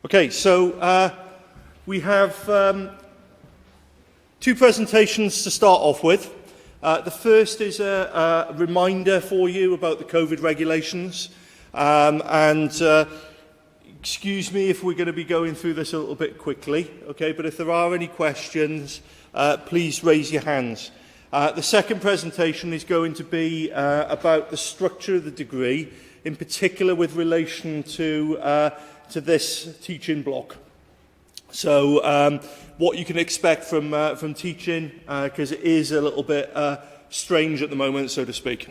Okay, so we have two presentations to start off with. The first is a reminder for you about the COVID regulations. Excuse me if we're going to be going through this a little bit quickly, okay, but if there are any questions, please raise your hands. The second presentation is going to be about the structure of the degree, in particular with relation to this teaching block. So what you can expect from teaching, because it is a little bit strange at the moment, so to speak.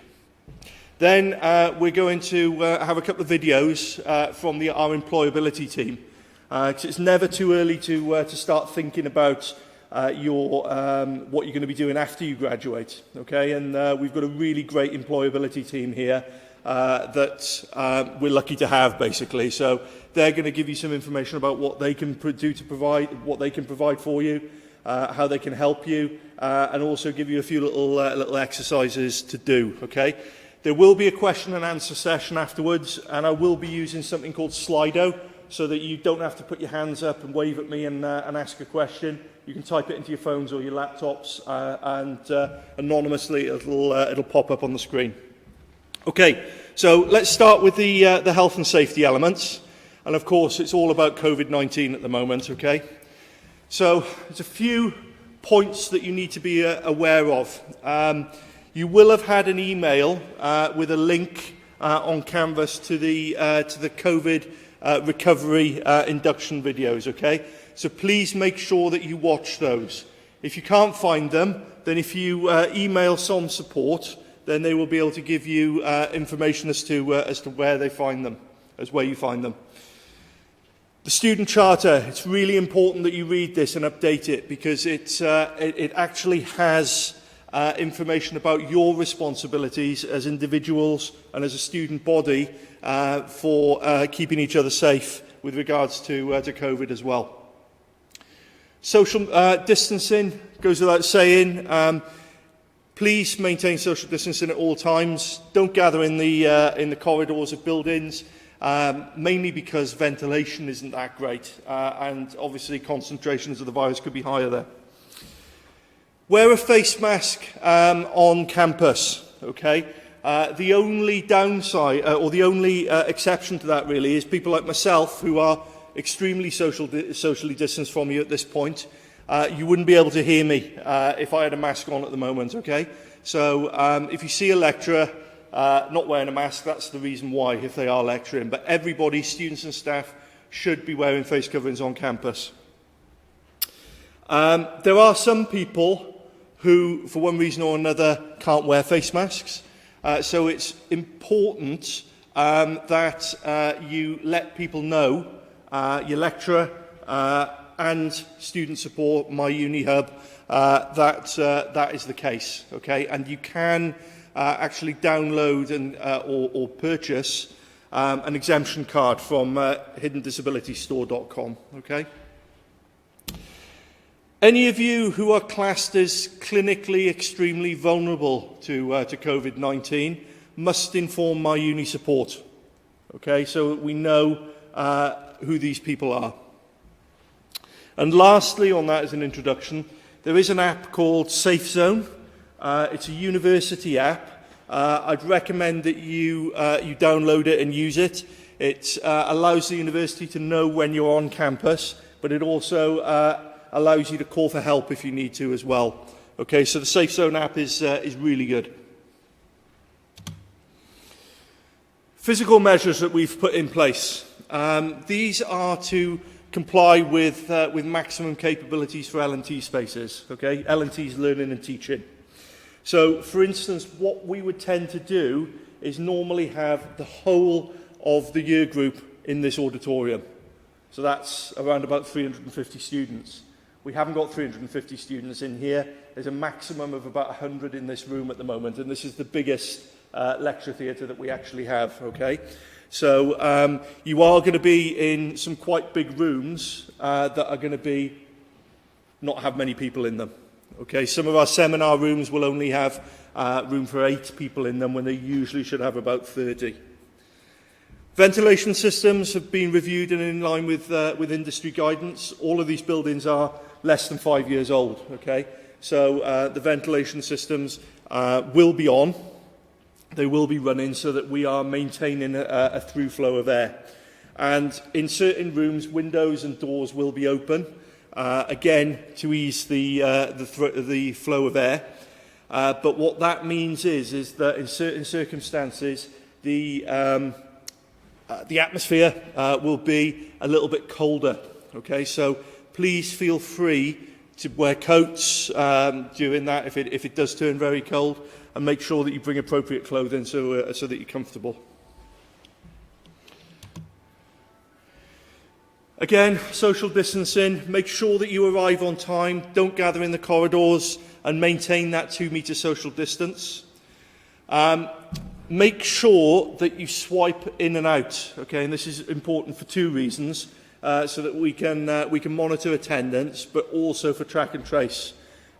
Then we're going to have a couple of videos from our employability team. Because it's never too early to start thinking about what you're going to be doing after you graduate. Okay, and we've got a really great employability team here that we're lucky to have, basically. So they're going to give you some information about what they can do to provide, what they can provide for you, how they can help you, and also give you a few little exercises to do. Okay. There will be a question and answer session afterwards, and I will be using something called Slido, so that you don't have to put your hands up and wave at me and ask a question. You can type it into your phones or your laptops, and anonymously it'll pop up on the screen. Okay, so let's start with the health and safety elements. And of course, it's all about COVID-19 at the moment, okay? So there's a few points that you need to be aware of. You will have had an email with a link on Canvas to the COVID recovery induction videos, okay? So please make sure that you watch those. If you can't find them, then if you email SOM support, then they will be able to give you information as to where they find them, where you find them. The student charter, it's really important that you read this and update it, because it actually has information about your responsibilities as individuals and as a student body for keeping each other safe with regards to COVID as well. Social distancing goes without saying. Please maintain social distancing at all times. Don't gather in the corridors of buildings, mainly because ventilation isn't that great, and obviously concentrations of the virus could be higher there. Wear a face mask on campus, okay? The only downside, or the only exception to that really, is people like myself who are extremely socially distanced from you at this point. You wouldn't be able to hear me if I had a mask on at the moment, okay? So if you see a lecturer not wearing a mask, that's the reason why, if they are lecturing. But everybody, students and staff, should be wearing face coverings on campus. There are some people who, for one reason or another, can't wear face masks. So it's important that you let people know, your lecturer and student support, My Uni Hub, that is the case. Okay, and you can actually download or purchase an exemption card from hiddendisabilitystore.com. Okay. Any of you who are classed as clinically extremely vulnerable to COVID-19 must inform My Uni support. Okay, so we know who these people are. And lastly, on that as an introduction, there is an app called Safe Zone. It's a university app. I'd recommend that you download it and use it. It allows the university to know when you're on campus, but it also allows you to call for help if you need to as well. Okay, so the Safe Zone app is really good. Physical measures that we've put in place. These are to comply with maximum capabilities for L&T spaces. Okay, L&T's learning and teaching. So, for instance, what we would tend to do is normally have the whole of the year group in this auditorium. So that's around about 350 students. We haven't got 350 students in here. There's a maximum of about 100 in this room at the moment, and this is the biggest lecture theatre that we actually have, okay? So you are going to be in some quite big rooms that are going to not have many people in them, okay? Some of our seminar rooms will only have room for 8 people in them when they usually should have about 30. Ventilation systems have been reviewed and in line with industry guidance. All of these buildings are less than 5 years old, okay? So the ventilation systems will be on. They will be running so that we are maintaining a through flow of air. And in certain rooms, windows and doors will be open, again, to ease the flow of air. But what that means is that in certain circumstances, the atmosphere will be a little bit colder. Okay, so please feel free to wear coats during that if it does turn very cold, and make sure that you bring appropriate clothing so that you're comfortable. Again, social distancing. Make sure that you arrive on time. Don't gather in the corridors, and maintain that 2 metre social distance. Make sure that you swipe in and out, okay? And this is important for 2 reasons, so that we can monitor attendance, but also for track and trace.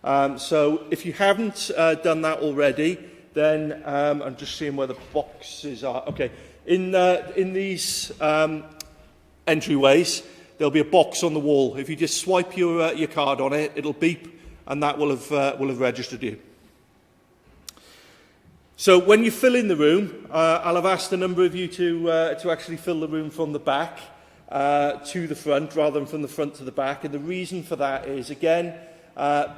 So if you haven't done that already, then I'm just seeing where the boxes are. Okay, in these entryways, there'll be a box on the wall. If you just swipe your card on it, it'll beep, and that will have registered you. So when you fill in the room, I'll have asked a number of you to actually fill the room from the back to the front rather than from the front to the back. And the reason for that is, again,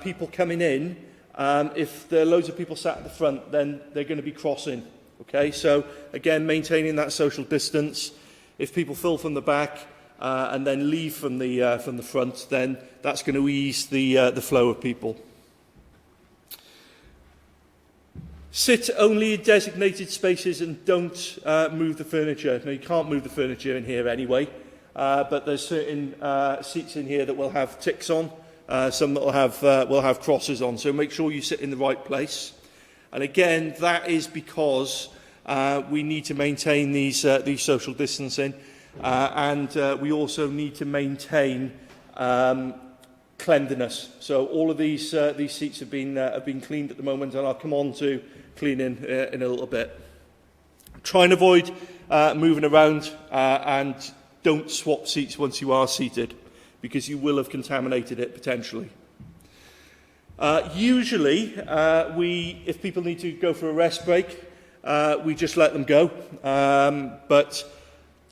people coming in, if there are loads of people sat at the front, then they're going to be crossing. Okay, so again, maintaining that social distance. If people fill from the back and then leave from the front, then that's going to ease the flow of people. Sit only in designated spaces and don't move the furniture. Now, you can't move the furniture in here anyway, but there's certain seats in here that will have ticks on, some that will have crosses on. So make sure you sit in the right place. And again, that is because we need to maintain these social distancing, and we also need to maintain cleanliness. So all of these seats have been cleaned at the moment, and I'll come on to cleaning in a little bit. Try and avoid moving around, and don't swap seats once you are seated, because you will have contaminated it potentially. Usually, if people need to go for a rest break, we just let them go. But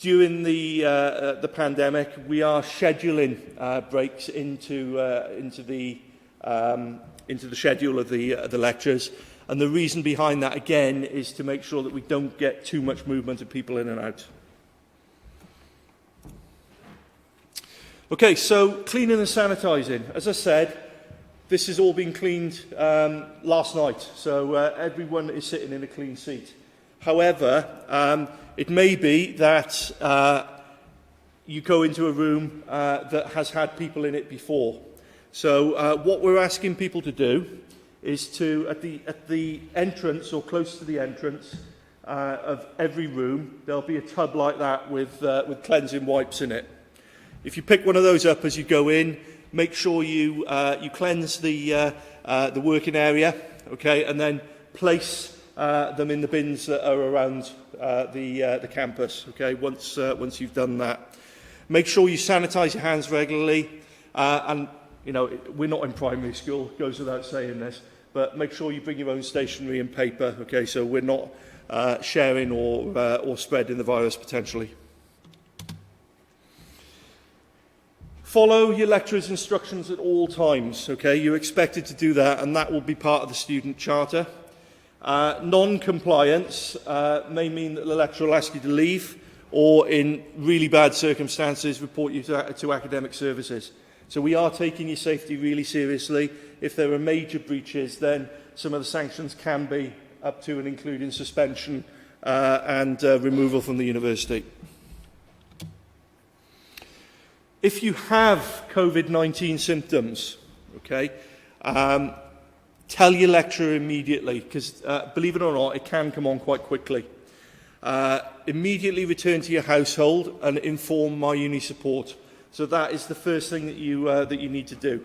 during the pandemic, we are scheduling breaks into the schedule of the lectures. And the reason behind that, again, is to make sure that we don't get too much movement of people in and out. Okay, so cleaning and sanitising. As I said, this has all been cleaned last night, so everyone is sitting in a clean seat. However, it may be that you go into a room that has had people in it before. So what we're asking people to do is to, at the entrance or close to the entrance of every room, there'll be a tub like that with cleansing wipes in it. If you pick one of those up as you go in, make sure you cleanse the working area, okay, and then place them in the bins that are around the campus, okay, once you've done that. Make sure you sanitise your hands regularly, and you know, we're not in primary school, goes without saying this, but make sure you bring your own stationery and paper, okay, so we're not sharing or spreading the virus potentially. Follow your lecturer's instructions at all times, okay? You're expected to do that, and that will be part of the student charter. Non-compliance may mean that the lecturer will ask you to leave, or in really bad circumstances, report you to academic services. So we are taking your safety really seriously. If there are major breaches, then some of the sanctions can be up to and including suspension and removal from the university. If you have COVID-19 symptoms, okay, tell your lecturer immediately, because believe it or not, it can come on quite quickly. Immediately return to your household and inform My Uni Support. So that is the first thing that you need to do.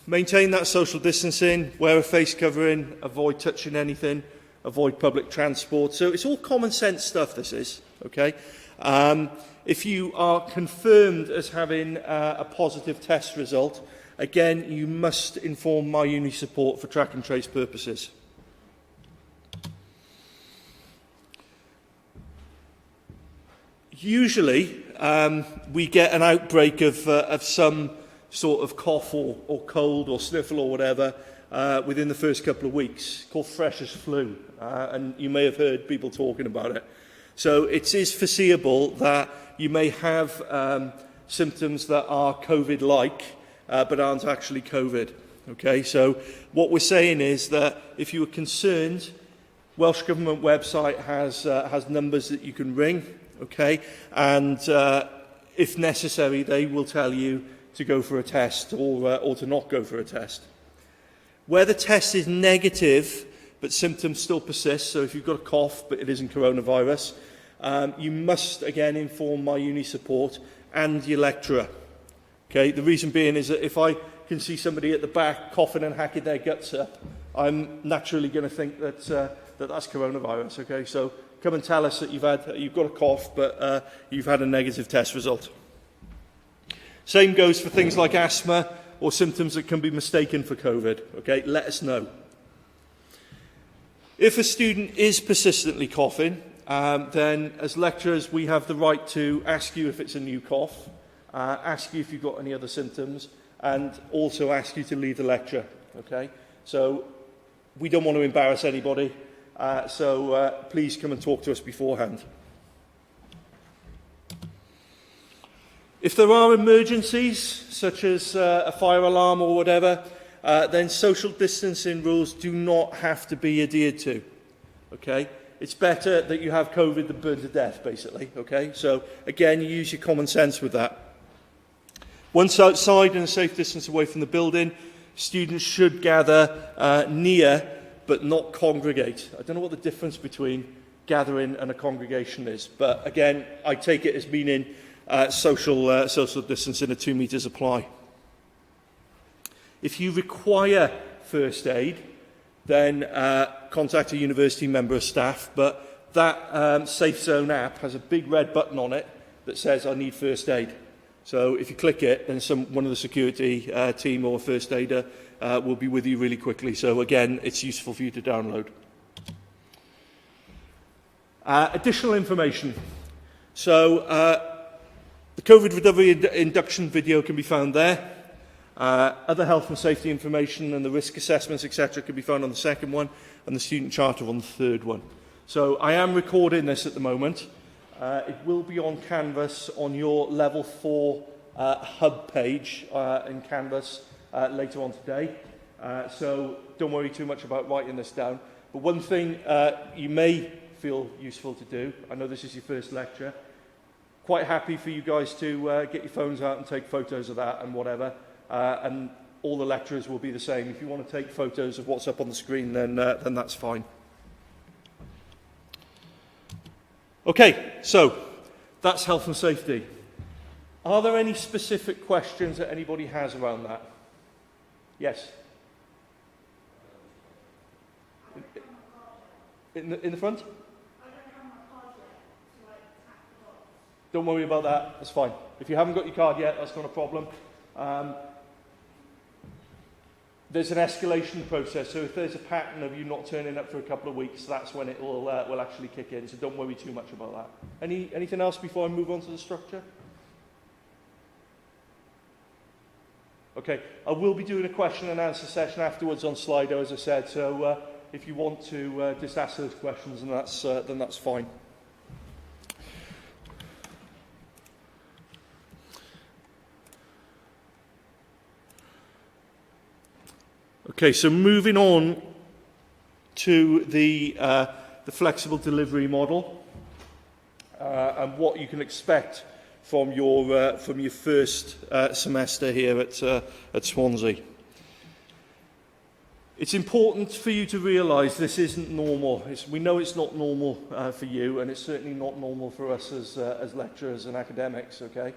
Maintain that social distancing, wear a face covering, avoid touching anything, avoid public transport. So it's all common sense stuff, this is. Okay? If you are confirmed as having a positive test result, again, you must inform My Uni Support for track and trace purposes. Usually, we get an outbreak of some sort of cough or cold or sniffle or whatever within the first couple of weeks, called freshers flu, and you may have heard people talking about it. So it is foreseeable that you may have symptoms that are COVID-like, but aren't actually COVID. Okay, so what we're saying is that if you are concerned, Welsh Government website has numbers that you can ring. Okay, and if necessary, they will tell you to go for a test or to not go for a test. Where the test is negative, but symptoms still persist, so if you've got a cough but it isn't coronavirus, you must again inform My Uni Support and your lecturer. Okay, the reason being is that if I can see somebody at the back coughing and hacking their guts up, I'm naturally going to think that that's coronavirus. Okay, so come and tell us that you've got a cough, but you've had a negative test result. Same goes for things like asthma or symptoms that can be mistaken for COVID. Okay, let us know. If a student is persistently coughing, then as lecturers we have the right to ask you if it's a new cough, ask you if you've got any other symptoms, and also ask you to leave the lecture. Okay, so we don't want to embarrass anybody. So please come and talk to us beforehand. If there are emergencies, such as a fire alarm or whatever, then social distancing rules do not have to be adhered to. Okay? It's better that you have COVID than burn to death, basically. Okay? So again, you use your common sense with that. Once outside and a safe distance away from the building, students should gather near but not congregate. I don't know what the difference between gathering and a congregation is, but again, I take it as meaning social distancing of 2 metres apply. If you require first aid, then contact a university member of staff, but that Safe Zone app has a big red button on it that says I need first aid. So if you click it, then one of the security team or first aider will be with you really quickly. So again, it's useful for you to download. Additional information. So the COVID recovery induction video can be found there. Other health and safety information and the risk assessments, etc. can be found on the second one, and the student charter on the third one. So I am recording this at the moment. It will be on Canvas on your Level 4 hub page in Canvas later on today. So don't worry too much about writing this down. But one thing you may feel useful to do, I know this is your first lecture, quite happy for you guys to get your phones out and take photos of that and whatever. And all the lecturers will be the same. If you want to take photos of what's up on the screen, then that's fine. Okay, so that's health and safety. Are there any specific questions that anybody has around that? Yes? In the front? Don't worry about that, that's fine. If you haven't got your card yet, that's not a problem. There's an escalation process, so if there's a pattern of you not turning up for a couple of weeks, that's when it will actually kick in, so don't worry too much about that. Anything else before I move on to the structure? Okay, I will be doing a question and answer session afterwards on Slido, as I said, so if you want to just ask those questions, then that's fine. Okay, so moving on to the flexible delivery model and what you can expect from your first semester here at Swansea. It's important for you to realise this isn't normal. We know it's not normal for you, and it's certainly not normal for us as lecturers and academics. Okay,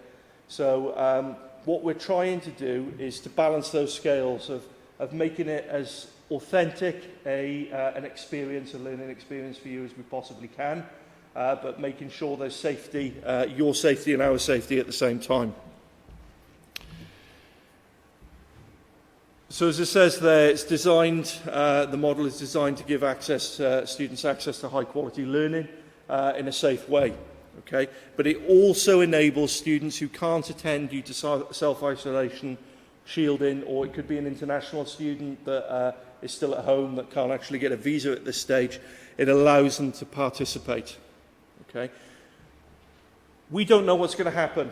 so what we're trying to do is to balance those scales of making it as authentic an experience, a learning experience for you as we possibly can, but making sure there's safety, your safety and our safety at the same time. So as it says there, it's designed, the model is designed to give students access to high quality learning in a safe way. Okay? But it also enables students who can't attend due to self-isolation, shielding, or it could be an international student that is still at home that can't actually get a visa at this stage. It allows them to participate. Okay? We don't know what's going to happen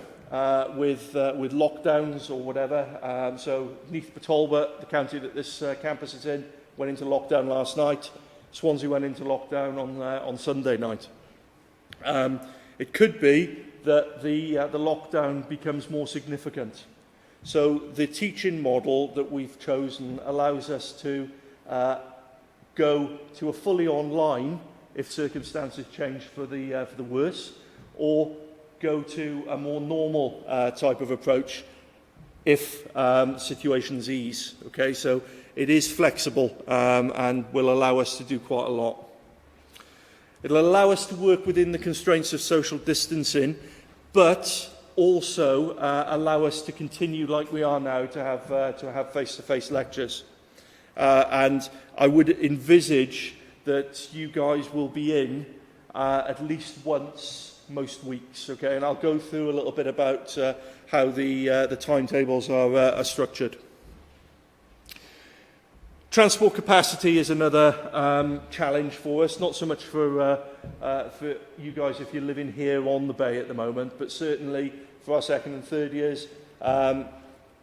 with lockdowns or whatever. So Neath Talbot, the county that this campus is in, went into lockdown last night. Swansea went into lockdown on Sunday night. It could be that the lockdown becomes more significant. So the teaching model that we've chosen allows us to go to a fully online if circumstances change for the worse, or go to a more normal type of approach if situations ease. Okay, so it is flexible and will allow us to do quite a lot. It'll allow us to work within the constraints of social distancing, but also allow us to continue like we are now to have face-to-face lectures. And I would envisage that you guys will be in at least once most weeks. Okay, and I'll go through a little bit about how the timetables are structured. Transport capacity is another challenge for us, not so much for you guys if you're living here on the bay at the moment, but certainly for our second and third years,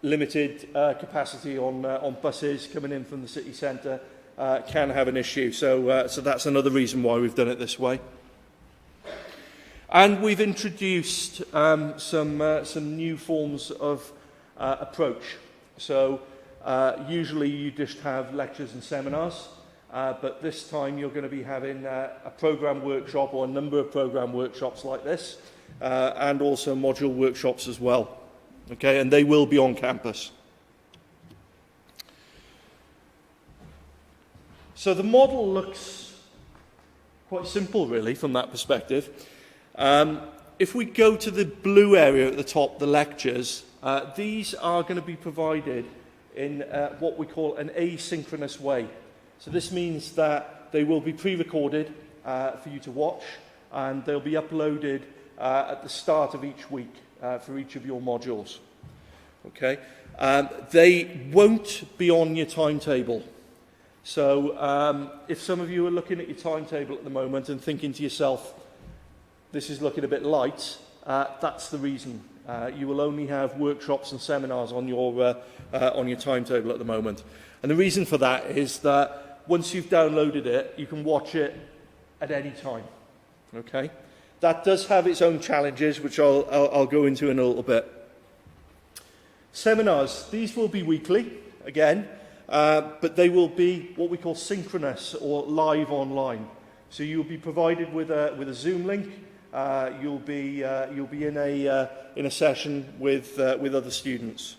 limited capacity on buses coming in from the city centre can have an issue. So that's another reason why we've done it this way. And we've introduced some new forms of approach. So usually you just have lectures and seminars, but this time you're going to be having a programme workshop or a number of programme workshops like this, and also module workshops as well. Okay, and they will be on campus. So the model looks quite simple really from that perspective. If we go to the blue area at the top, the lectures, these are going to be provided in what we call an asynchronous way. So this means that they will be pre-recorded for you to watch, and they'll be uploaded at the start of each week for each of your modules. Okay? They won't be on your timetable. So if some of you are looking at your timetable at the moment and thinking to yourself, this is looking a bit light, that's the reason. You will only have workshops and seminars on your timetable at the moment. And the reason for that is that once you've downloaded it, you can watch it at any time. Okay? That does have its own challenges, which I'll go into in a little bit. Seminars, these will be weekly, again, but they will be what we call synchronous or live online. So you'll be provided with a Zoom link. You'll be in a session with other students.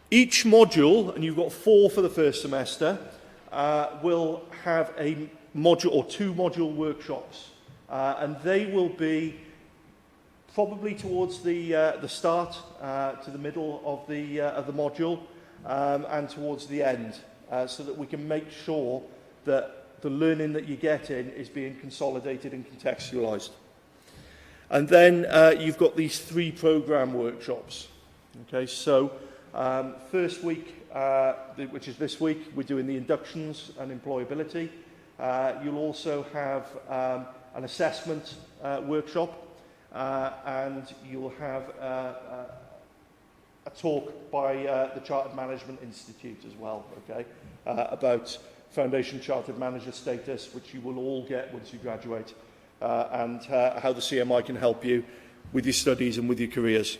Each module, and you've got 4 for the first semester, will have a module or 2 module workshops, and they will be probably towards the start to the middle of the module, and towards the end, so that we can make sure that the learning that you're getting is being consolidated and contextualised. And then you've got these 3 programme workshops. Okay, so first week, which is this week, we're doing the inductions and employability. You'll also have an assessment workshop, and you'll have a talk by the Chartered Management Institute as well, okay, about Foundation Chartered Manager status, which you will all get once you graduate, and how the CMI can help you with your studies and with your careers.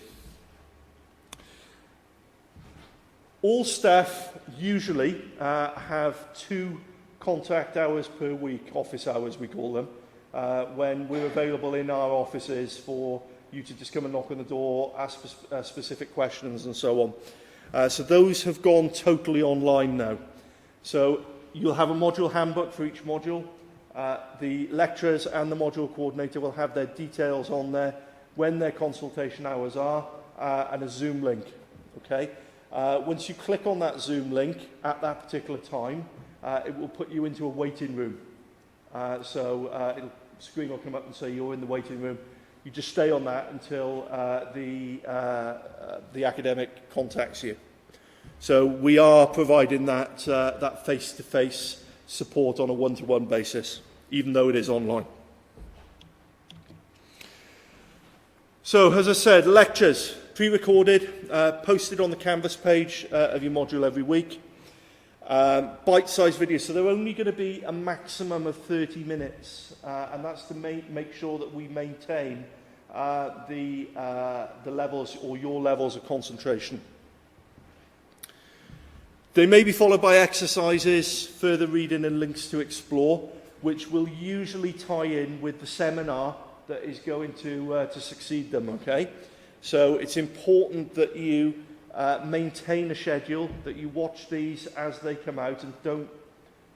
All staff usually have 2 contact hours per week, office hours we call them, when we're available in our offices for you to just come and knock on the door, ask specific questions and so on. So those have gone totally online now. So you'll have a module handbook for each module. The lecturers and the module coordinator will have their details on there, when their consultation hours are, and a Zoom link. Okay? Once you click on that Zoom link at that particular time, it will put you into a waiting room. The screen will come up and say you're in the waiting room. You just stay on that until the academic contacts you. So we are providing that face-to-face support on a one-to-one basis, even though it is online. So, as I said, lectures, pre-recorded, posted on the Canvas page of your module every week. Bite-sized videos, so they're only going to be a maximum of 30 minutes, and that's to make sure that we maintain the levels, or your levels of concentration. They may be followed by exercises, further reading and links to explore, which will usually tie in with the seminar that is going to succeed them, okay? So it's important that you maintain a schedule, that you watch these as they come out, and don't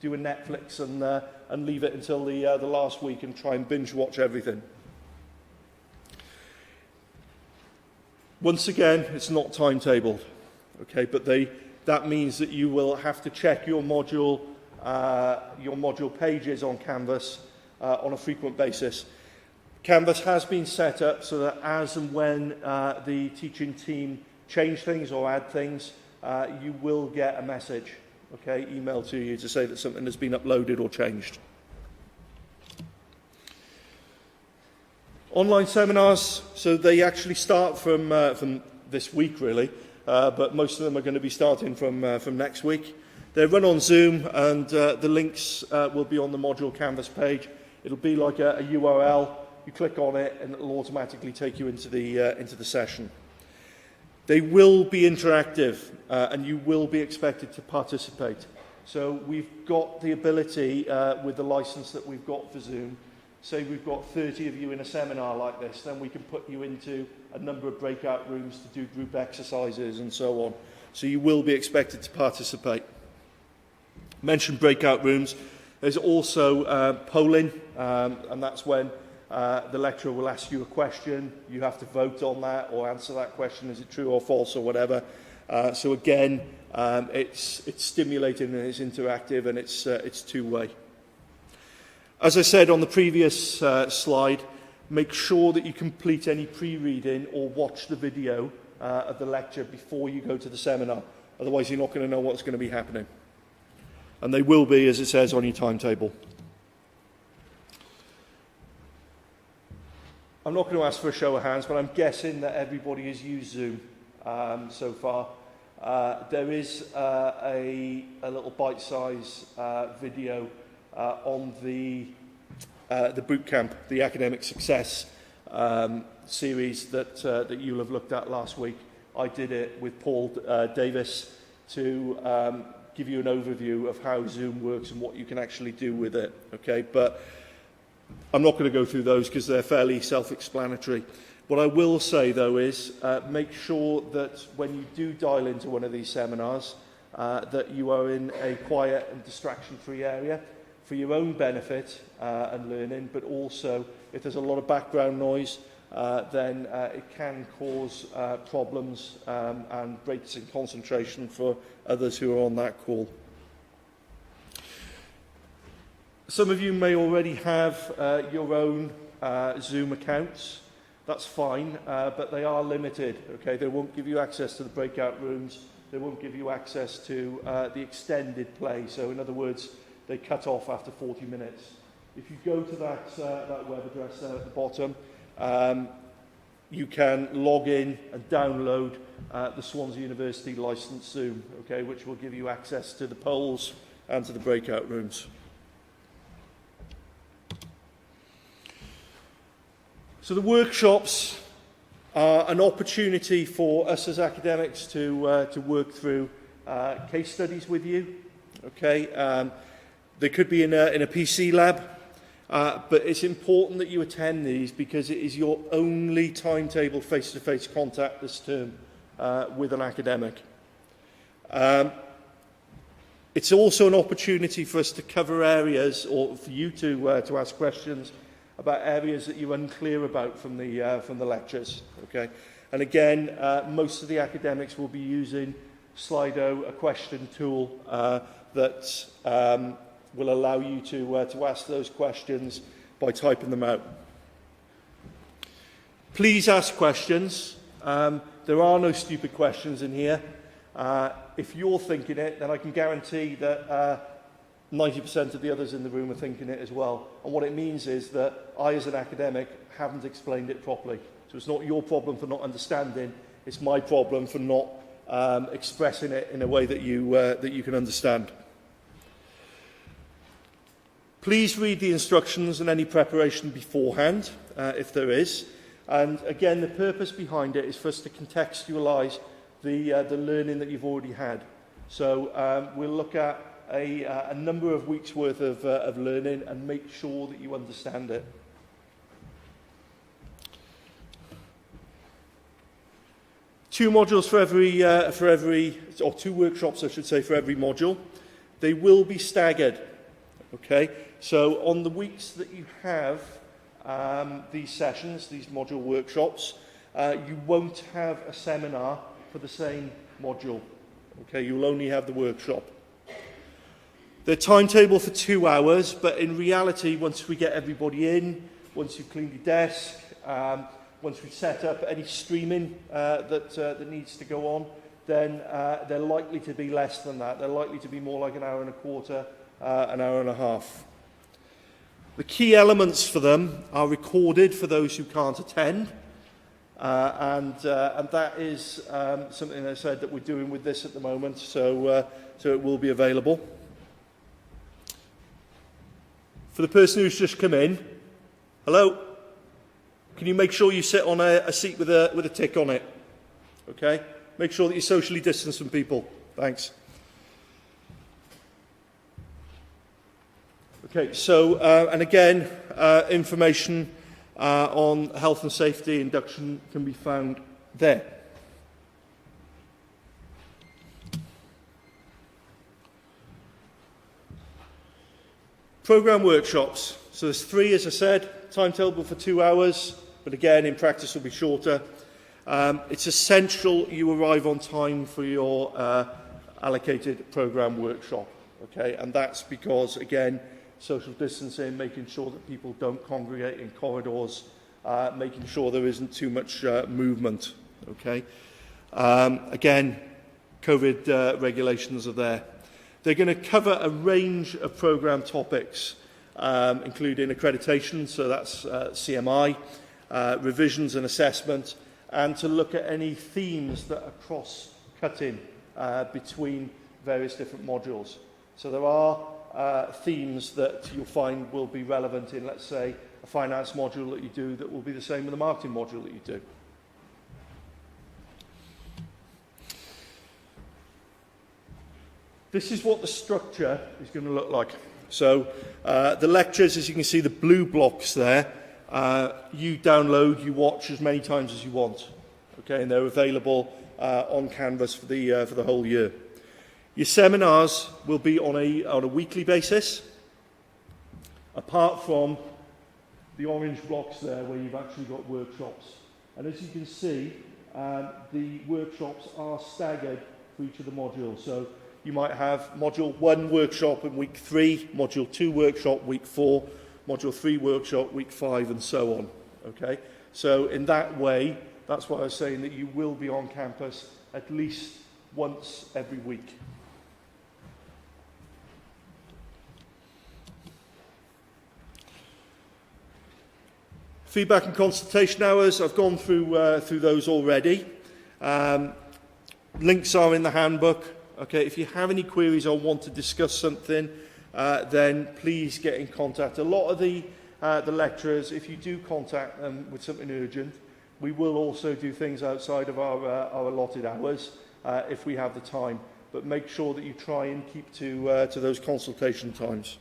do a Netflix and leave it until the last week and try and binge watch everything. Once again, it's not timetabled, okay? But that means that you will have to check your module pages on Canvas on a frequent basis. Canvas has been set up so that as and when the teaching team change things or add things, you will get a message, okay, emailed to you to say that something has been uploaded or changed. Online seminars, so they actually start from this week, really. But most of them are going to be starting from next week. They run on Zoom, and the links will be on the module Canvas page. It'll be like a URL. You click on it, and it'll automatically take you into the session. They will be interactive, and you will be expected to participate. So we've got the ability, with the license that we've got for Zoom, say we've got 30 of you in a seminar like this, then we can put you into a number of breakout rooms to do group exercises and so on. So you will be expected to participate. Mentioned breakout rooms. There's also polling, and that's when the lecturer will ask you a question. You have to vote on that or answer that question. Is it true or false or whatever? So again, it's stimulating and it's interactive and it's two-way. As I said on the previous slide, make sure that you complete any pre-reading or watch the video of the lecture before you go to the seminar. Otherwise, you're not going to know what's going to be happening. And they will be, as it says, on your timetable. I'm not going to ask for a show of hands, but I'm guessing that everybody has used Zoom so far. There is a little bite-size video on the boot camp, the academic success series that you'll have looked at last week. I did it with Paul Davis to give you an overview of how Zoom works and what you can actually do with it. Okay, but I'm not going to go through those because they're fairly self-explanatory. What I will say, though, is make sure that when you do dial into one of these seminars, that you are in a quiet and distraction-free area for your own benefit and learning, but also if there's a lot of background noise, then it can cause problems and breaks in concentration for others who are on that call. Some of you may already have your own Zoom accounts. That's fine, but they are limited. Okay, they won't give you access to the breakout rooms. They won't give you access to the extended play. So, in other words, they cut off after 40 minutes. If you go to that web address there at the bottom, you can log in and download the Swansea University licensed Zoom, okay, which will give you access to the polls and to the breakout rooms. So the workshops are an opportunity for us as academics to work through case studies with you. Okay, they could be in a PC lab, but it's important that you attend these because it is your only timetable face-to-face contact this term with an academic. It's also an opportunity for us to cover areas, or for you to ask questions about areas that you're unclear about from the lectures. Okay, and again, most of the academics will be using Slido, a question tool that will allow you to ask those questions by typing them out. Please ask questions. There are no stupid questions in here. If you're thinking it, then I can guarantee that 90% of the others in the room are thinking it as well. And what it means is that I, as an academic, haven't explained it properly. So it's not your problem for not understanding, it's my problem for not expressing it in a way that you can understand. Please read the instructions and any preparation beforehand, if there is. And again, the purpose behind it is for us to contextualise the learning that you've already had. So we'll look at a number of weeks' worth of learning and make sure that you understand it. Two modules for every, or two workshops, I should say, for every module. They will be staggered. Okay, so on the weeks that you have these sessions, these module workshops, you won't have a seminar for the same module. Okay, you'll only have the workshop. The timetable for 2 hours, but in reality, once we get everybody in, once you've cleaned your desk, once we've set up any streaming that needs to go on, then they're likely to be less than that. They're likely to be more like an hour and a quarter, an hour and a half. The key elements for them are recorded for those who can't attend, and that is something I said that we're doing with this at the moment, so it will be available. For the person who's just come in, hello, can you make sure you sit on a seat with a tick on it? Okay, make sure that you're socially distanced from people. Thanks. Okay, so, and again, information on health and safety induction can be found there. Programme workshops. So there's 3, as I said, timetable for 2 hours, but again, in practice will be shorter. It's essential you arrive on time for your allocated programme workshop, okay? And that's because, again, social distancing, making sure that people don't congregate in corridors, making sure there isn't too much movement, okay? Again, COVID regulations are there. They're going to cover a range of programme topics, including accreditation, so that's CMI, revisions and assessment, and to look at any themes that are cross-cutting between various different modules. So there are themes that you'll find will be relevant in, let's say, a finance module that you do that will be the same with the marketing module that you do. This is what the structure is going to look like. So the lectures, as you can see, the blue blocks there, you download, you watch as many times as you want. Okay, and they're available on Canvas for the whole year. Your seminars will be on a weekly basis, apart from the orange blocks there where you've actually got workshops. And as you can see, the workshops are staggered for each of the modules. So you might have Module 1 workshop in week 3, Module 2 workshop week 4, Module 3 workshop week 5, and so on. Okay? So in that way, that's why I was saying that you will be on campus at least once every week. Feedback and consultation hours, I've gone through those already. Links are in the handbook. Okay, if you have any queries or want to discuss something, then please get in contact. A lot of the lecturers, if you do contact them with something urgent, we will also do things outside of our allotted hours if we have the time. But make sure that you try and keep to those consultation times.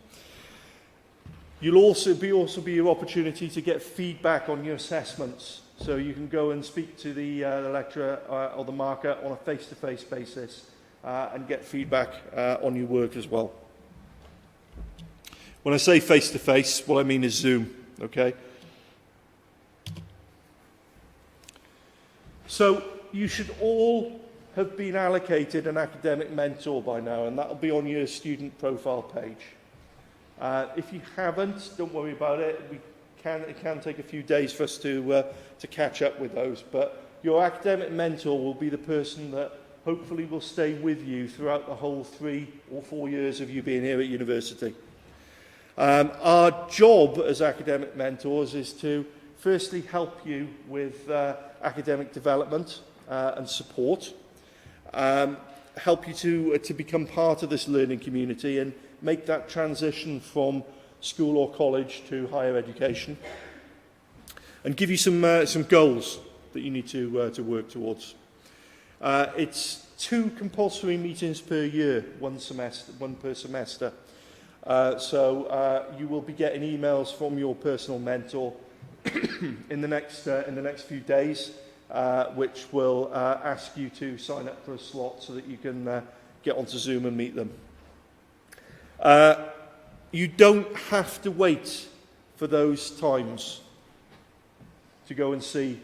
You'll also be your opportunity to get feedback on your assessments. So you can go and speak to the lecturer or the marker on a face-to-face basis and get feedback on your work as well. When I say face-to-face, what I mean is Zoom, okay? So you should all have been allocated an academic mentor by now, and that'll be on your student profile page. If you haven't, don't worry about it. It can take a few days for us to catch up with those, but your academic mentor will be the person that hopefully will stay with you throughout the whole 3 or 4 years of you being here at university. Our job as academic mentors is to firstly help you with academic development and support, help you to become part of this learning community and make that transition from school or college to higher education, and give you some goals that you need to work towards. It's 2 compulsory meetings per year, one per semester. So you will be getting emails from your personal mentor in the next few days, which will ask you to sign up for a slot so that you can get onto Zoom and meet them. You don't have to wait for those times to go and see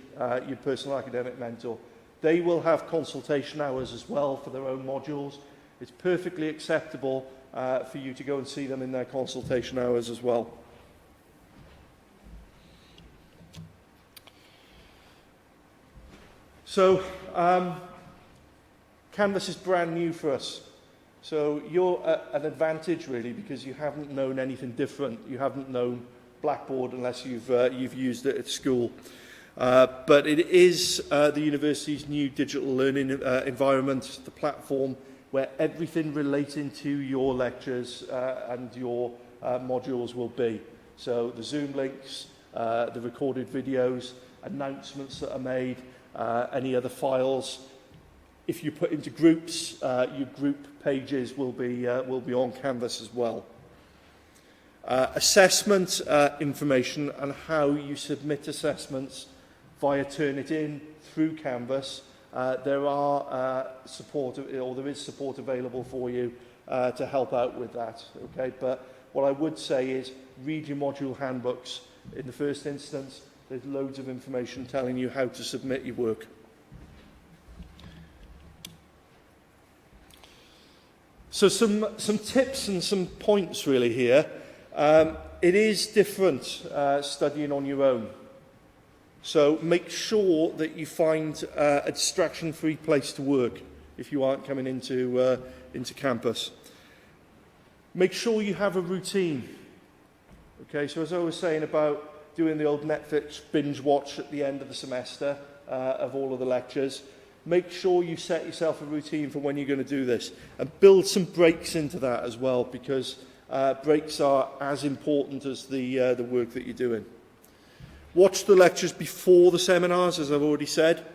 your personal academic mentor. They will have consultation hours as well for their own modules. It's perfectly acceptable for you to go and see them in their consultation hours as well. So, Canvas is brand new for us. So you're at an advantage really, because you haven't known anything different. You haven't known Blackboard unless you've used it at school. But it is the university's new digital learning environment, the platform where everything relating to your lectures and your modules will be. So the Zoom links, the recorded videos, announcements that are made, any other files. If you put into groups, your group pages will be on Canvas as well. Assessment information and how you submit assessments via Turnitin through Canvas. There is support available for you to help out with that. Okay, but what I would say is read your module handbooks. In the first instance, there's loads of information telling you how to submit your work. So some tips and some points really here. It is different studying on your own. So make sure that you find a distraction-free place to work if you aren't coming into campus. Make sure you have a routine. Okay, so as I was saying about doing the old Netflix binge watch at the end of the semester of all of the lectures, make sure you set yourself a routine for when you're going to do this, and build some breaks into that as well, because breaks are as important as the work that you're doing. Watch the lectures before the seminars, as I've already said,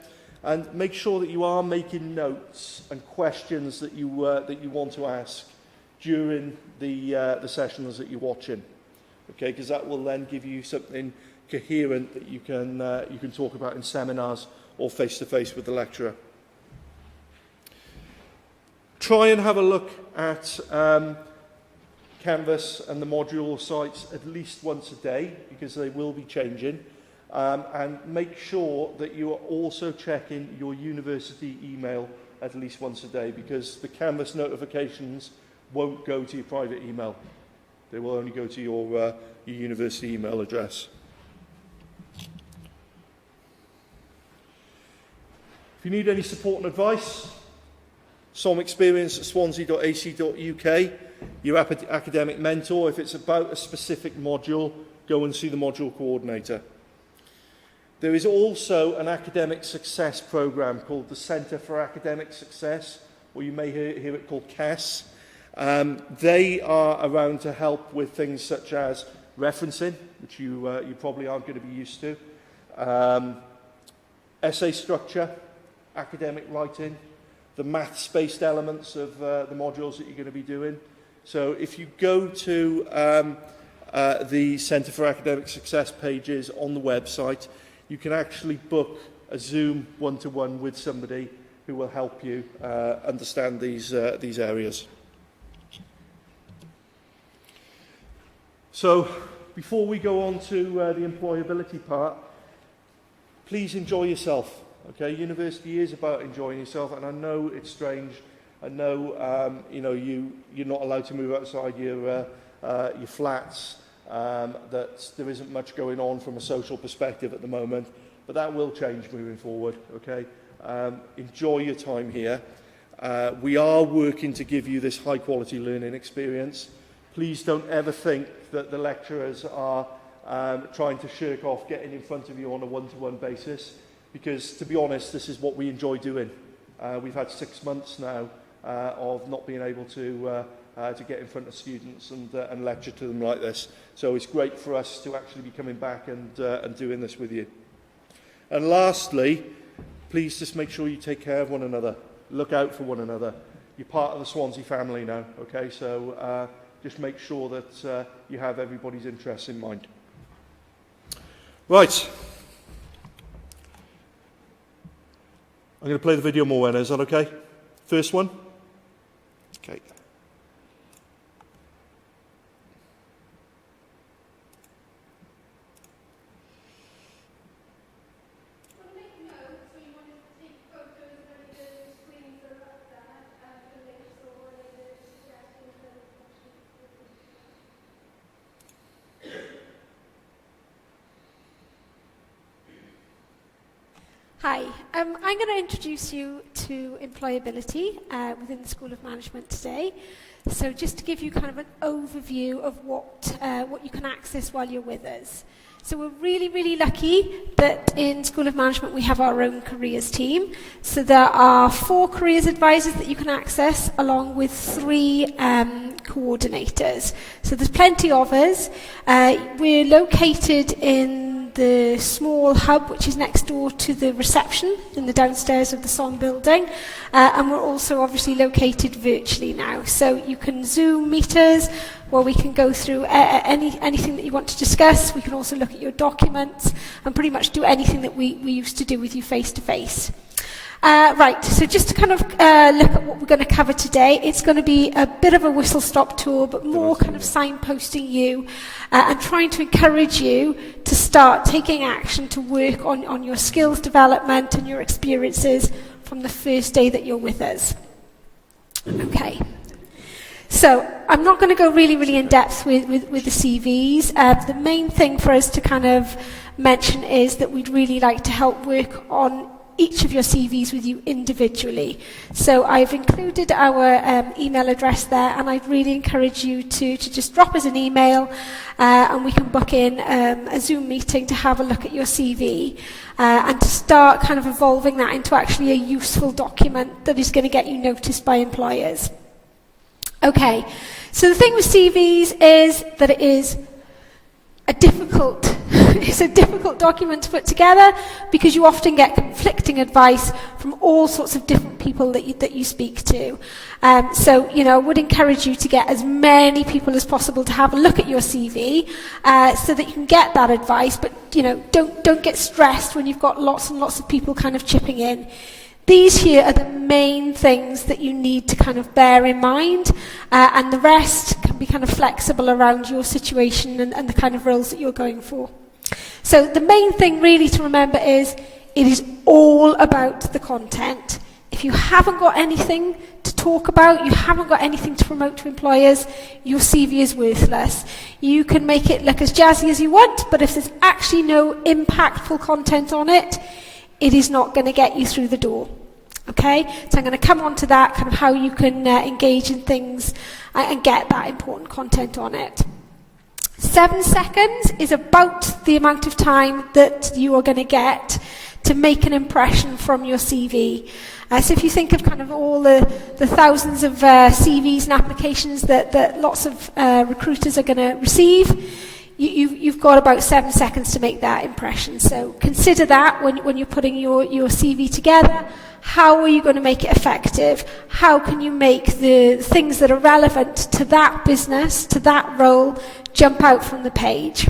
and make sure that you are making notes and questions that you want to ask during the sessions that you're watching. Okay, because that will then give you something coherent that you can talk about in seminars or face-to-face with the lecturer. Try and have a look at Canvas and the module sites at least once a day, because they will be changing. And make sure that you are also checking your university email at least once a day, because the Canvas notifications won't go to your private email. They will only go to your university email address. If you need any support and advice, Som Experience at swansea.ac.uk, your academic mentor. If it's about a specific module, go and see the module coordinator. There is also an academic success program called the Centre for Academic Success, or you may hear it called CAS. They are around to help with things such as referencing, which you probably aren't going to be used to, essay structure, academic writing, the maths-based elements of the modules that you're going to be doing. So if you go to the Centre for Academic Success pages on the website, you can actually book a Zoom one-to-one with somebody who will help you understand these areas. So, before we go on to the employability part, please enjoy yourself. Okay, university is about enjoying yourself, and I know it's strange. I know, you're not allowed to move outside your flats. That there isn't much going on from a social perspective at the moment, but that will change moving forward. Okay, enjoy your time here. We are working to give you this high-quality learning experience. Please don't ever think that the lecturers are trying to shirk off getting in front of you on a one-to-one basis, because, to be honest, this is what we enjoy doing. We've had 6 months now of not being able to get in front of students and lecture to them like this. So it's great for us to actually be coming back and doing this with you. And lastly, please just make sure you take care of one another. Look out for one another. You're part of the Swansea family now, okay? So just make sure that you have everybody's interests in mind. Right. I'm going to play the video more, Wenna. Is that okay? First one? Okay. Hi, I'm going to introduce you to employability within the School of Management today. So just to give you kind of an overview of what you can access while you're with us. So we're really, really lucky that in School of Management we have our own careers team. So there are 4 careers advisors that you can access along with 3 coordinators. So there's plenty of us. We're located in the small hub which is next door to the reception in the downstairs of the SON building, and we're also obviously located virtually now, so you can Zoom meet us where we can go through anything that you want to discuss. We can also look at your documents and pretty much do anything that we used to do with you face to face. Right, so just to kind of look at what we're going to cover today, it's going to be a bit of a whistle-stop tour, but more kind of signposting you and trying to encourage you to start taking action to work on your skills development and your experiences from the first day that you're with us. Okay. So I'm not going to go really, really in depth with the CVs. The main thing for us to kind of mention is that we'd really like to help work on each of your CVs with you individually. So I've included our email address there, and I'd really encourage you to just drop us an email and we can book in a Zoom meeting to have a look at your CV and to start kind of evolving that into actually a useful document that is going to get you noticed by employers. Okay, so the thing with CVs is that it is it's a difficult document to put together because you often get conflicting advice from all sorts of different people that you speak to. So, I would encourage you to get as many people as possible to have a look at your CV so that you can get that advice, but, don't get stressed when you've got lots and lots of people kind of chipping in. These here are the main things that you need to kind of bear in mind, and the rest can be kind of flexible around your situation and the kind of roles that you're going for. So the main thing really to remember is it is all about the content. If you haven't got anything to talk about, you haven't got anything to promote to employers, your CV is worthless. You can make it look as jazzy as you want, but if there's actually no impactful content on it, it is not going to get you through the door. Okay, so I'm going to come on to that, kind of how you can engage in things and get that important content on it. 7 seconds is about the amount of time that you are going to get to make an impression from your CV. So if you think of kind of all the thousands of CVs and applications that lots of recruiters are going to receive, you've got about 7 seconds to make that impression. So consider that when you're putting your CV together. How are you going to make it effective? How can you make the things that are relevant to that business, to that role, jump out from the page?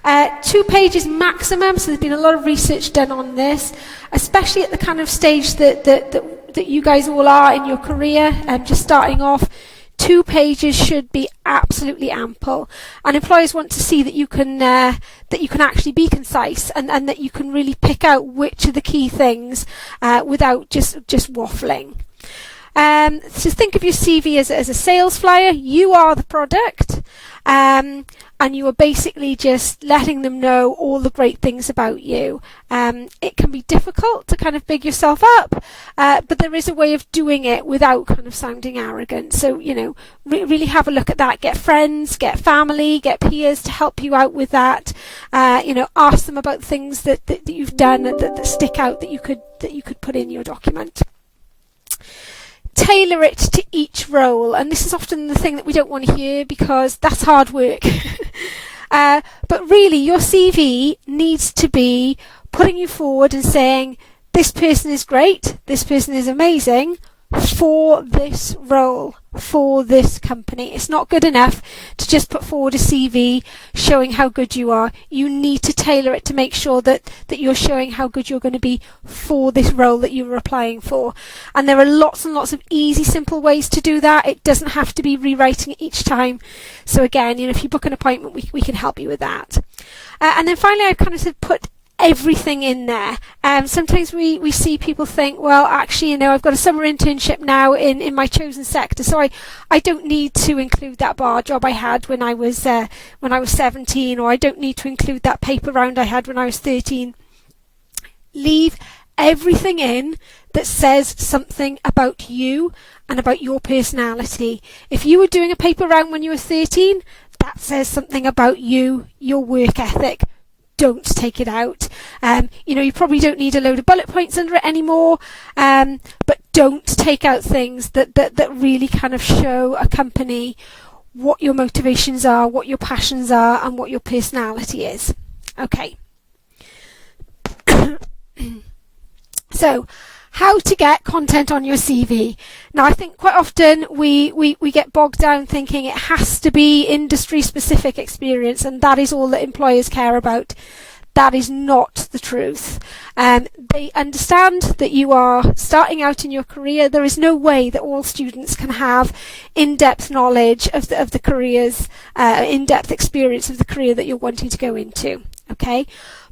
2 pages maximum, so there's been a lot of research done on this, especially at the kind of stage that you guys all are in your career, just starting off. 2 pages should be absolutely ample, and employers want to see that you can actually be concise and that you can really pick out which are the key things without just waffling. So think of your CV as a sales flyer. You are the product, and you are basically just letting them know all the great things about you. It can be difficult to kind of big yourself up, but there is a way of doing it without kind of sounding arrogant. So, really have a look at that. Get friends, get family, get peers to help you out with that. Ask them about things that you've done that stick out that you could put in your document. Tailor it to each role, and this is often the thing that we don't want to hear because that's hard work. But really, your CV needs to be putting you forward and saying, this person is great, this person is amazing for this role, for this company. It's not good enough to just put forward a CV showing how good you are. You need to tailor it to make sure that you're showing how good you're going to be for this role that you're applying for. And there are lots and lots of easy, simple ways to do that. It doesn't have to be rewriting it each time. So again, if you book an appointment, we can help you with that. And then finally, I've kind of said put everything in there. Sometimes we see people think, well, actually, I've got a summer internship now in my chosen sector, so I don't need to include that bar job I had when I was 17, or I don't need to include that paper round I had when I was 13. Leave everything in that says something about you and about your personality. If you were doing a paper round when you were 13, that says something about you, your work ethic. Don't take it out. You probably don't need a load of bullet points under it anymore, but don't take out things that really kind of show a company what your motivations are, what your passions are, and what your personality is. Okay. So, how to get content on your CV. Now, I think quite often we get bogged down thinking it has to be industry-specific experience, and that is all that employers care about. That is not the truth. They understand that you are starting out in your career. There is no way that all students can have in-depth knowledge of the careers, in-depth experience of the career that you're wanting to go into. Okay?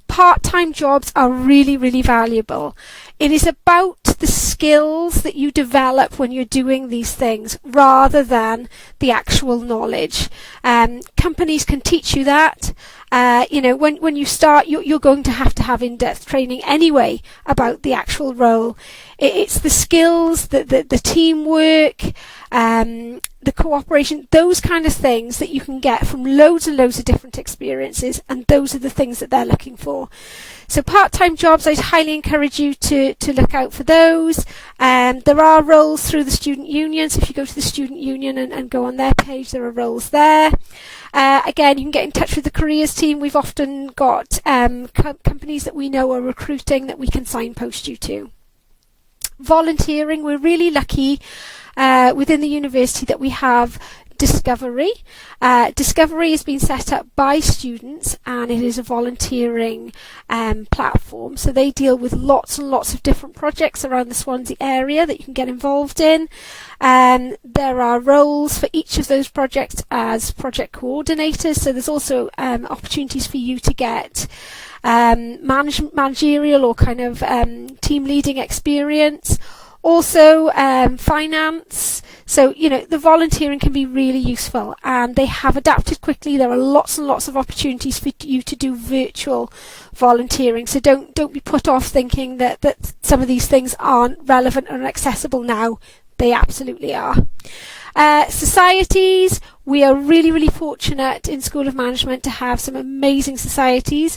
Part-time jobs are really, really valuable. It is about the skills that you develop when you're doing these things rather than the actual knowledge. Companies can teach you that. When you start, you're going to have in-depth training anyway about the actual role. It's the skills, the teamwork, the cooperation, those kind of things that you can get from loads and loads of different experiences, and those are the things that they're looking for. So part-time jobs, I'd highly encourage you to look out for those. There are roles through the student unions. If you go to the student union and go on their page, there are roles there. Again, you can get in touch with the careers team. We've often got companies that we know are recruiting that we can signpost you to. Volunteering, we're really lucky within the university that we have Discovery. Discovery has been set up by students, and it is a volunteering platform. So they deal with lots and lots of different projects around the Swansea area that you can get involved in. There are roles for each of those projects as project coordinators. So there's also opportunities for you to get managerial or kind of team leading experience. Also, finance. So, the volunteering can be really useful, and they have adapted quickly. There are lots and lots of opportunities for you to do virtual volunteering. So don't be put off thinking that some of these things aren't relevant or accessible now. They absolutely are. Societies, we are really, really fortunate in School of Management to have some amazing societies,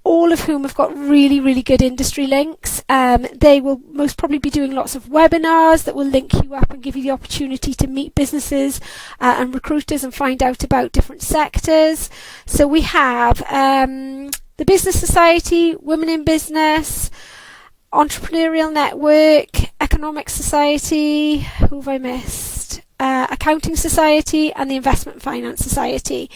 all of whom have got really, really good industry links. They will most probably be doing lots of webinars that will link you up and give you the opportunity to meet businesses and recruiters and find out about different sectors. So we have the Business Society, Women in Business, Entrepreneurial Network, Economic Society. Who have I missed? Accounting Society and the Investment Finance Society.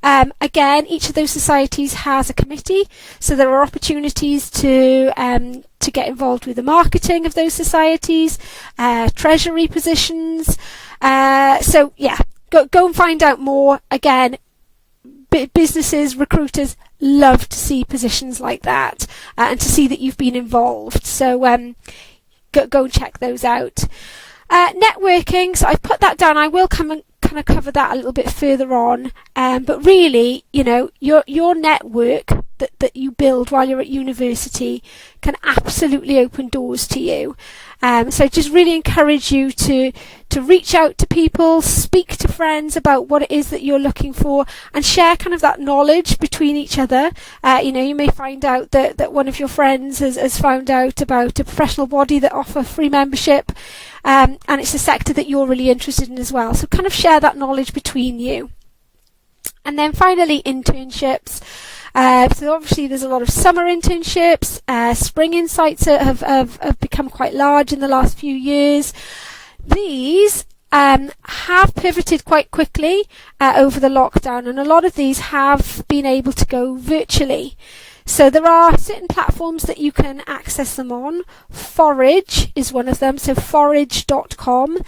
Again, each of those societies has a committee, so there are opportunities to get involved with the marketing of those societies, treasury positions. So yeah, go and find out more. Again, businesses, recruiters love to see positions like that and to see that you've been involved. So go and check those out. Networking, so I put that down. I will come and kind of cover that a little bit further on. But really, you know, your network that you build while you're at university can absolutely open doors to you. So I just really encourage you to reach out to people, speak to friends about what it is that you're looking for, and share kind of that knowledge between each other. You know, you may find out that one of your friends has found out about a professional body that offer free membership, and it's a sector that you're really interested in as well. So kind of share that knowledge between you. And then finally, internships. So obviously there's a lot of summer internships. Spring Insights have become quite large in the last few years. These have pivoted quite quickly over the lockdown, and a lot of these have been able to go virtually. So there are certain platforms that you can access them on. Forage is one of them, so forage.com.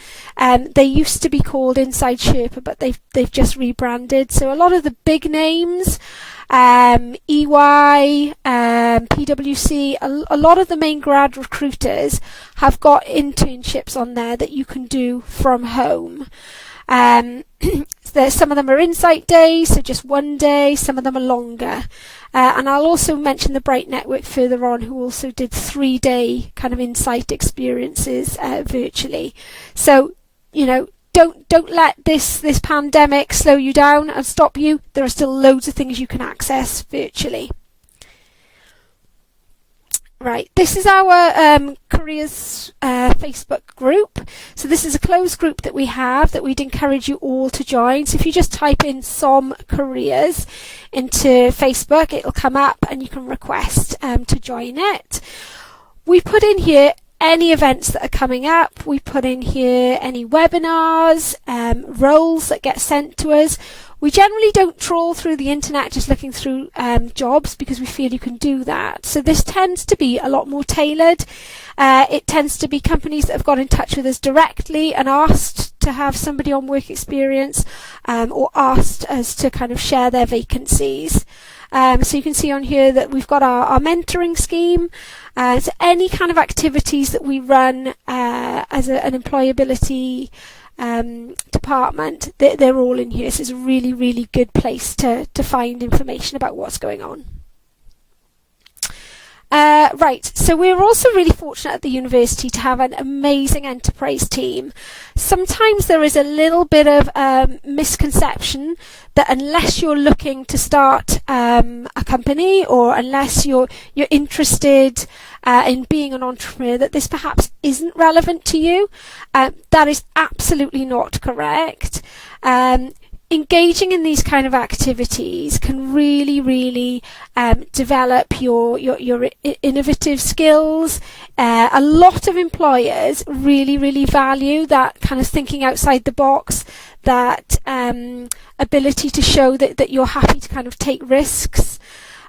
They used to be called Inside Sherpa, but they've just rebranded. So a lot of the big names, EY, PwC, a lot of the main grad recruiters have got internships on there that you can do from home. Some of them are insight days, so just one day. Some of them are longer. And I'll also mention the Bright Network further on, who also did 3-day kind of insight experiences virtually. So, you know, don't let this pandemic slow you down and stop you. There are still loads of things you can access virtually. Right, this is our careers Facebook group. So this is a closed group that we have that we'd encourage you all to join. So if you just type in SOM Careers into Facebook, it'll come up and you can request to join it. We put in here any events that are coming up. We put in here any webinars, roles that get sent to us. We generally don't trawl through the internet just looking through jobs, because we feel you can do that. So this tends to be a lot more tailored. It tends to be companies that have got in touch with us directly and asked to have somebody on work experience, or asked us to kind of share their vacancies. So you can see on here that we've got our mentoring scheme. So any kind of activities that we run as an employability department, they're all in here. So it's a really, really good place to find information about what's going on. Right, so we're also really fortunate at the university to have an amazing enterprise team. Sometimes there is a little bit of misconception that unless you're looking to start a company, or unless you're interested in being an entrepreneur, that this perhaps isn't relevant to you. That is absolutely not correct. Engaging in these kind of activities can really, really develop your innovative skills. A lot of employers really, really value that kind of thinking outside the box, that ability to show that you're happy to kind of take risks.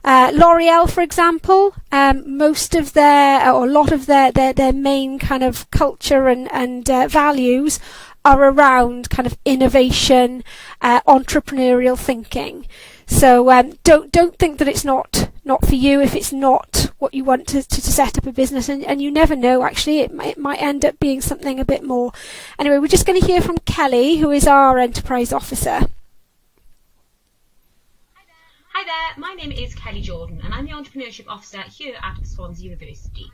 L'Oreal, for example, most of a lot of their main kind of culture and values are around kind of innovation, entrepreneurial thinking. So don't think that it's not for you if it's not what you want to set up a business, and you never know, actually it might end up being something a bit more. Anyway, we're just going to hear from Kelly, who is our enterprise officer. Hi there, my name is Kelly Jordan and I'm the Entrepreneurship Officer here at Swansea University,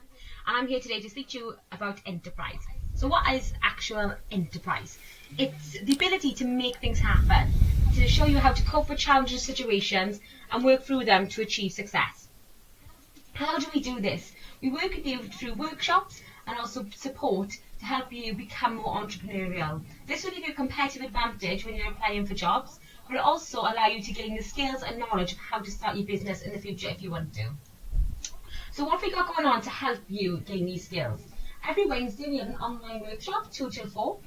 and I'm here today to speak to you about enterprise. So what is actual enterprise? It's the ability to make things happen, to show you how to cope with challenging situations and work through them to achieve success. How do we do this? We work with you through workshops and also support to help you become more entrepreneurial. This will give you a competitive advantage when you're applying for jobs, but it'll also allow you to gain the skills and knowledge of how to start your business in the future if you want to. So what have we got going on to help you gain these skills? Every Wednesday we have an online workshop, 2 till 4.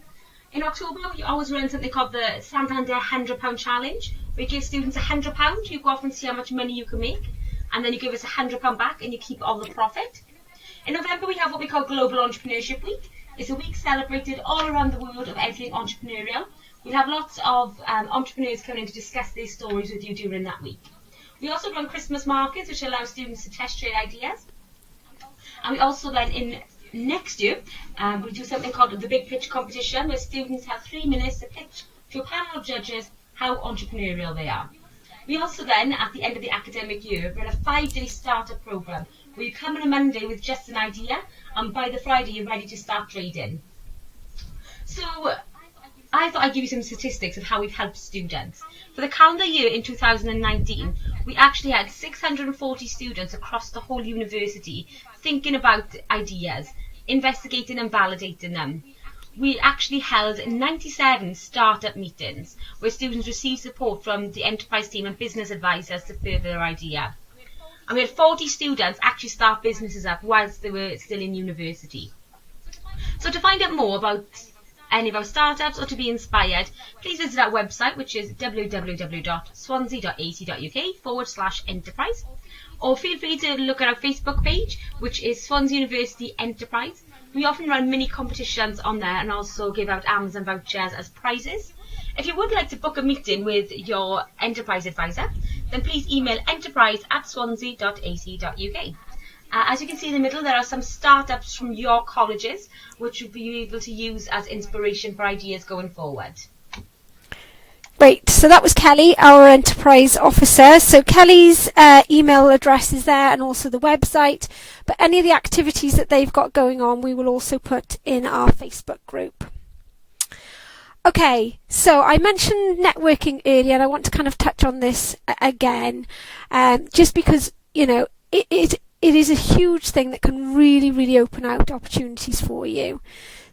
In October, we always run something called the Santander £100 Challenge. We give students £100, you go off and see how much money you can make, and then you give us £100 back and you keep all the profit. In November, we have what we call Global Entrepreneurship Week. It's a week celebrated all around the world of everything entrepreneurial. We'll have lots of entrepreneurs coming in to discuss their stories with you during that week. We also run Christmas markets, which allow students to test trade ideas. And we also then, next year, we do something called the Big Pitch Competition, where students have 3 minutes to pitch to a panel of judges how entrepreneurial they are. We also then, at the end of the academic year, run a 5-day startup programme, where you come on a Monday with just an idea, and by the Friday you're ready to start trading. So I thought I'd give you some statistics of how we've helped students. For the calendar year in 2019, we actually had 640 students across the whole university thinking about ideas, investigating and validating them. We actually held 97 startup meetings where students received support from the enterprise team and business advisors to further their idea. And we had 40 students actually start businesses up whilst they were still in university. So to find out more about any of our startups or to be inspired, please visit our website, which is www.swansea.ac.uk/enterprise, or feel free to look at our Facebook page, which is Swansea University Enterprise. We often run mini competitions on there and also give out Amazon vouchers as prizes. If you would like to book a meeting with your enterprise advisor, then please email enterprise@swansea.ac.uk. As you can see in the middle, there are some startups from your colleges which you'll be able to use as inspiration for ideas going forward. Great, so that was Kelly, our enterprise officer. So Kelly's email address is there and also the website, but any of the activities that they've got going on we will also put in our Facebook group. Okay, so I mentioned networking earlier and I want to kind of touch on this again, just because, you know, it is a huge thing that can really open out opportunities for you.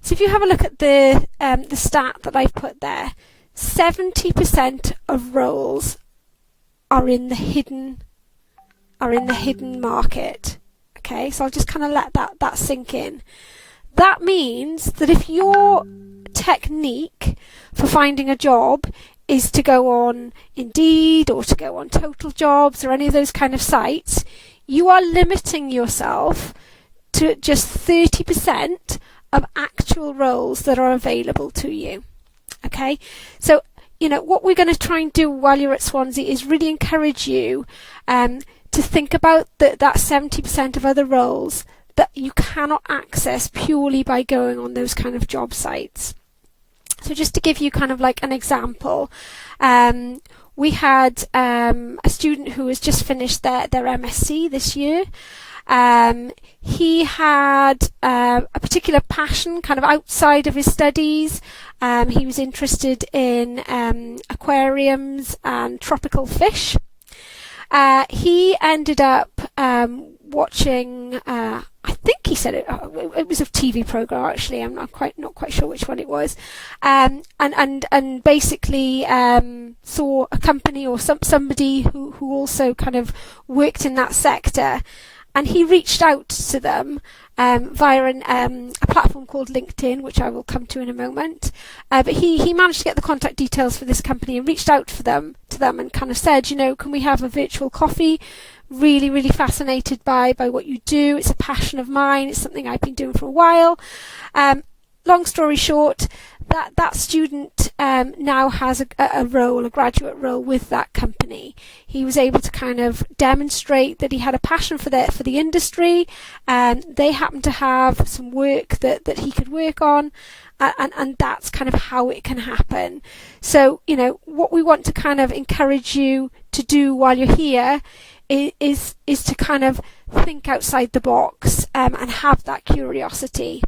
So if you have a look at the stat that I've put there, 70% of roles are in the hidden market. Okay, so I'll just kind of let that sink in. That means that if your technique for finding a job is to go on Indeed or to go on Total Jobs or any of those kind of sites, you are limiting yourself to just 30% of actual roles that are available to you. Okay, so you know what we're going to try and do while you're at Swansea is really encourage you to think about that 70% of other roles that you cannot access purely by going on those kind of job sites. So just to give you kind of like an example, we had a student who has just finished their MSc this year. He had a particular passion kind of outside of his studies. He was interested in aquariums and tropical fish. He ended up watching, I think he said it was a TV program actually, I'm not quite sure which one it was, and basically saw a company or somebody who also kind of worked in that sector. And he reached out to them via a platform called LinkedIn, which I will come to in a moment. But he managed to get the contact details for this company and reached out to them and kind of said, you know, can we have a virtual coffee? Really fascinated by what you do. It's a passion of mine. It's something I've been doing for a while. Long story short, that student now has a graduate role with that company. He was able to kind of demonstrate that he had a passion for the industry, and they happened to have some work that he could work on, and that's kind of how it can happen. So, you know, what we want to kind of encourage you to do while you're here is to kind of think outside the box and have that curiosity.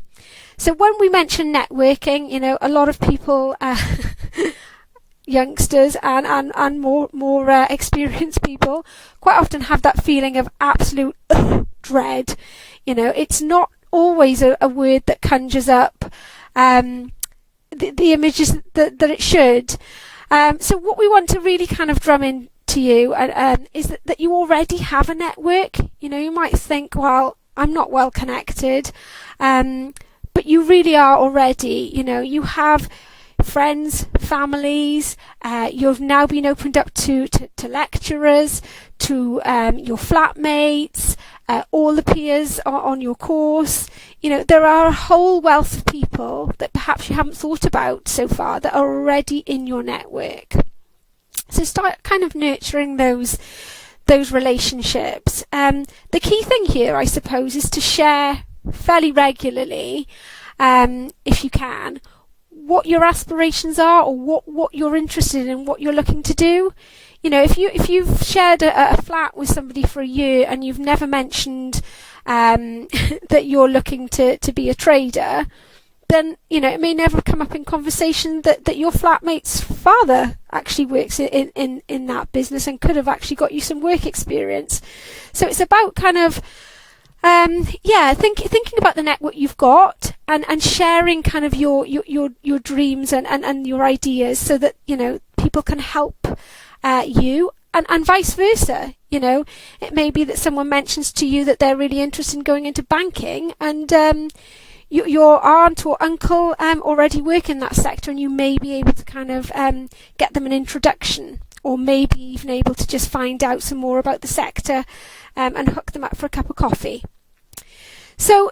So when we mention networking, you know, a lot of people, youngsters and more experienced people, quite often have that feeling of absolute dread. You know, it's not always a word that conjures up the images that it should. So what we want to really kind of drum in to you is that you already have a network. You know, you might think, well, I'm not well connected. But you really are already, you know, you have friends, families. You've now been opened up to lecturers, to your flatmates, all the peers on your course. You know, there are a whole wealth of people that perhaps you haven't thought about so far that are already in your network. So start kind of nurturing those relationships. The key thing here, I suppose, is to share fairly regularly, if you can, what your aspirations are, or what you're interested in, what you're looking to do. You know, if you've shared a flat with somebody for a year and you've never mentioned that you're looking to be a trader, then, you know, it may never come up in conversation that your flatmate's father actually works in that business and could have actually got you some work experience. So it's about kind of thinking about the network you've got and sharing kind of your dreams and your ideas, so that, you know, people can help you, and vice versa. You know, it may be that someone mentions to you that they're really interested in going into banking, and your aunt or uncle already work in that sector, and you may be able to kind of get them an introduction, or maybe even able to just find out some more about the sector and hook them up for a cup of coffee. So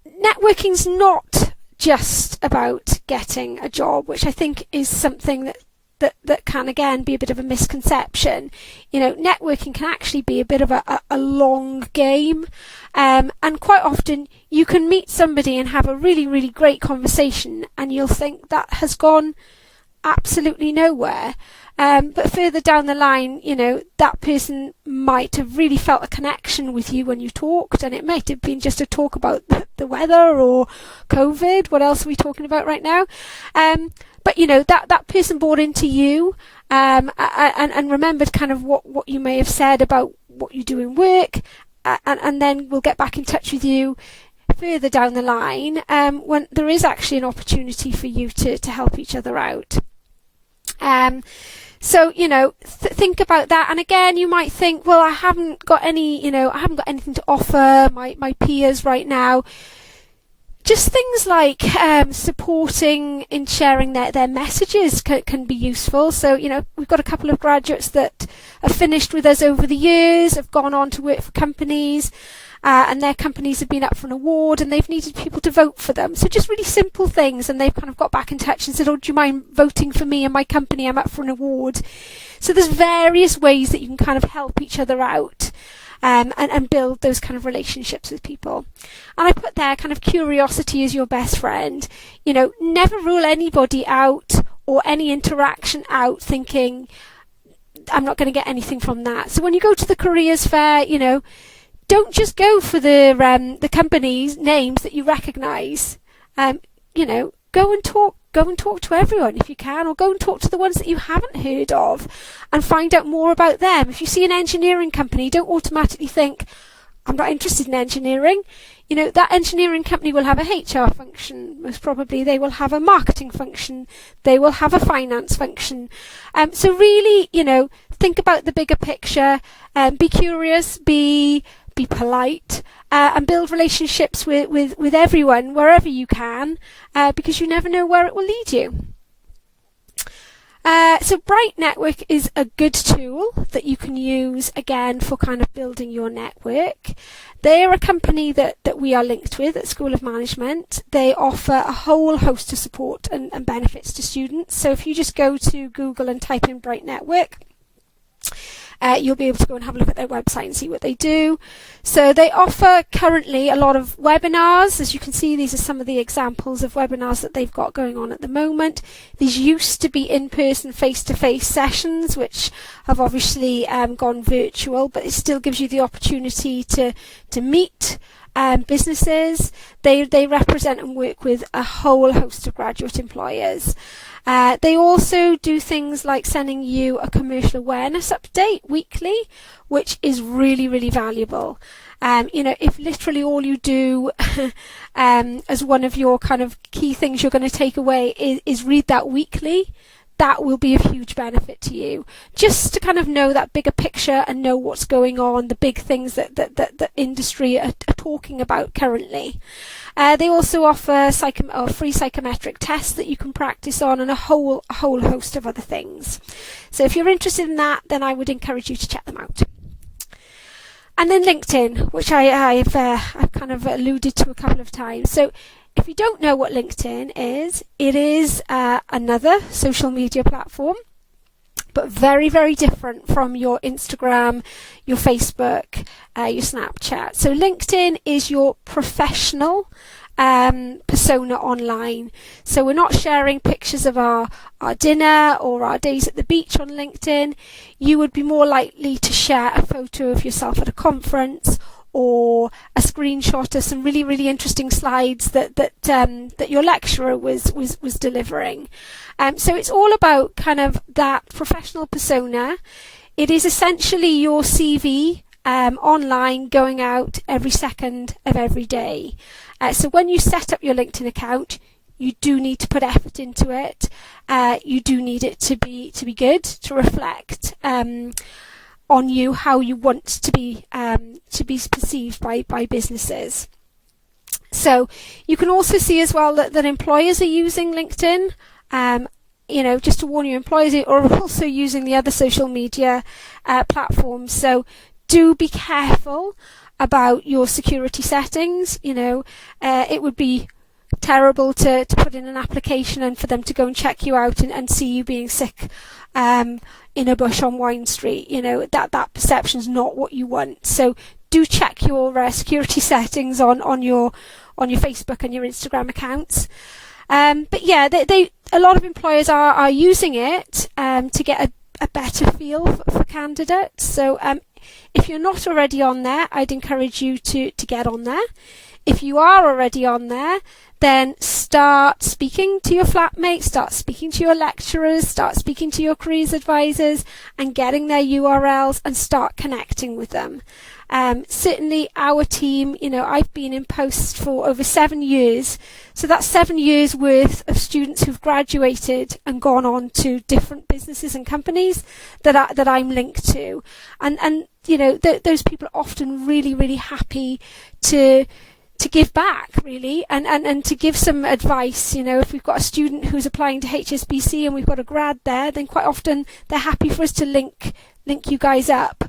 networking's not just about getting a job, which I think is something that can, again, be a bit of a misconception. You know, networking can actually be a bit of a long game, and quite often you can meet somebody and have a really, really great conversation, and you'll think that has gone absolutely nowhere. But further down the line, you know, that person might have really felt a connection with you when you talked, and it might have been just a talk about the weather or COVID. What else are we talking about right now? But, you know, that person bought into you, and remembered kind of what you may have said about what you do in work, and then we'll get back in touch with you further down the line when there is actually an opportunity for you to help each other out. So, you know, think about that. And again, you might think, well, I haven't got anything to offer my peers right now. Just things like supporting in sharing their messages can be useful. So, you know, we've got a couple of graduates that have finished with us over the years, have gone on to work for companies, and their companies have been up for an award, and they've needed people to vote for them. So just really simple things, and they've kind of got back in touch and said, oh, do you mind voting for me and my company? I'm up for an award. So there's various ways that you can kind of help each other out. And build those kind of relationships with people. And I put there kind of curiosity is your best friend. You know, never rule anybody out or any interaction out thinking, I'm not going to get anything from that. So when you go to the careers fair, you know, don't just go for the companies' names that you recognise. You know, go and talk to everyone if you can, or go and talk to the ones that you haven't heard of and find out more about them. If you see an engineering company, don't automatically think, I'm not interested in engineering. You know, that engineering company will have a HR function, most probably. They will have a marketing function. They will have a finance function. So really, you know, think about the bigger picture. Be curious, be polite, and build relationships with everyone wherever you can, because you never know where it will lead you. So Bright Network is a good tool that you can use, again, for kind of building your network. They are a company that we are linked with at School of Management. They offer a whole host of support and benefits to students. So if you just go to Google and type in Bright Network, you'll be able to go and have a look at their website and see what they do. So they offer currently a lot of webinars. As you can see, these are some of the examples of webinars that they've got going on at the moment. These used to be in-person, face-to-face sessions, which have obviously gone virtual, but it still gives you the opportunity to meet businesses. They represent and work with a whole host of graduate employers. They also do things like sending you a commercial awareness update weekly, which is really, really valuable. You know, if literally all you do as one of your kind of key things you're going to take away is read that weekly, that will be of huge benefit to you. Just to kind of know that bigger picture and know what's going on, the big things that industry are talking about currently. They also offer free psychometric tests that you can practice on, and a whole host of other things. So if you're interested in that, then I would encourage you to check them out. And then LinkedIn, which I've kind of alluded to a couple of times. So if you don't know what LinkedIn is, it is another social media platform, but very, very different from your Instagram, your Facebook, your Snapchat. So LinkedIn is your professional persona online. So we're not sharing pictures of our dinner or our days at the beach on LinkedIn. You would be more likely to share a photo of yourself at a conference, or a screenshot of some really, really interesting slides that your lecturer was delivering. So it's all about kind of that professional persona. It is essentially your CV online, going out every second of every day. So when you set up your LinkedIn account, you do need to put effort into it. You do need it to be good, to reflect on you how you want to be perceived by businesses. So you can also see as well that employers are using LinkedIn. Just to warn you, employers are also using the other social media platforms. So do be careful about your security settings. It would be terrible to put in an application and for them to go and check you out and see you being sick in a bush on Wine Street. That perception's not what you want. So do check your security settings on your Facebook and your Instagram accounts. But yeah, a lot of employers are using it to get a better feel for candidates. So if you're not already on there, I'd encourage you to get on there. If you are already on there, then start speaking to your flatmates, start speaking to your lecturers, start speaking to your careers advisors and getting their URLs and start connecting with them. Certainly our team, I've been in post for over 7 years. So that's 7 years worth of students who've graduated and gone on to different businesses and companies that I'm linked to. And those people are often really, really happy to give back, really, and to give some advice. If we've got a student who's applying to HSBC and we've got a grad there, then quite often they're happy for us to link you guys up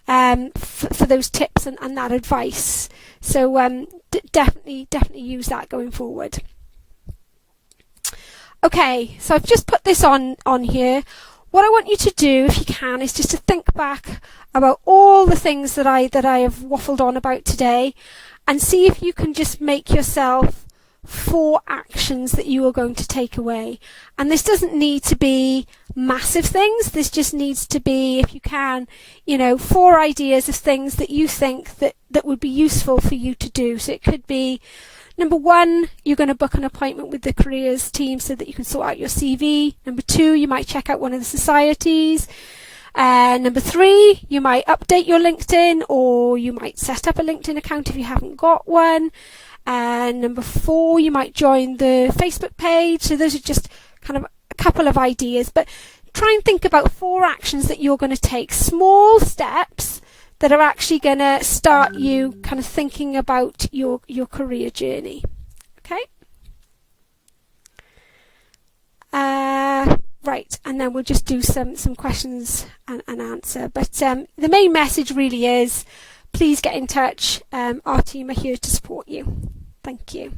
for those tips and that advice. So definitely use that going forward. Okay, so I've just put this on here. What I want you to do, if you can, is just to think back about all the things that I have waffled on about today, and see if you can just make yourself 4 actions that you are going to take away. And this doesn't need to be massive things. This just needs to be, if you can, 4 ideas of things that you think that would be useful for you to do. So it could be, number 1, you're going to book an appointment with the careers team so that you can sort out your CV. Number 2, you might check out one of the societies. Number 3, you might update your LinkedIn, or you might set up a LinkedIn account if you haven't got one. Number 4, you might join the Facebook page. So those are just kind of a couple of ideas, but try and think about 4 actions that you're going to take, small steps that are actually going to start you kind of thinking about your career journey. Okay? Right, and then we'll just do some questions and answer. But the main message really is, please get in touch. Our team are here to support you. Thank you.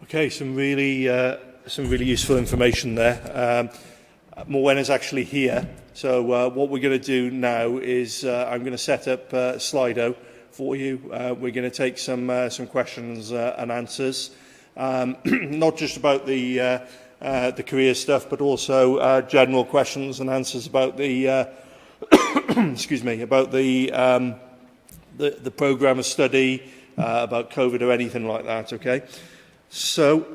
Okay, some really useful information there. Morwenna's actually here, so what we're going to do now is I'm going to set up Slido for you. We're going to take some questions and answers, not just about the career stuff, but also general questions and answers about the excuse me, about the programme of study, about COVID or anything like that. Okay, so.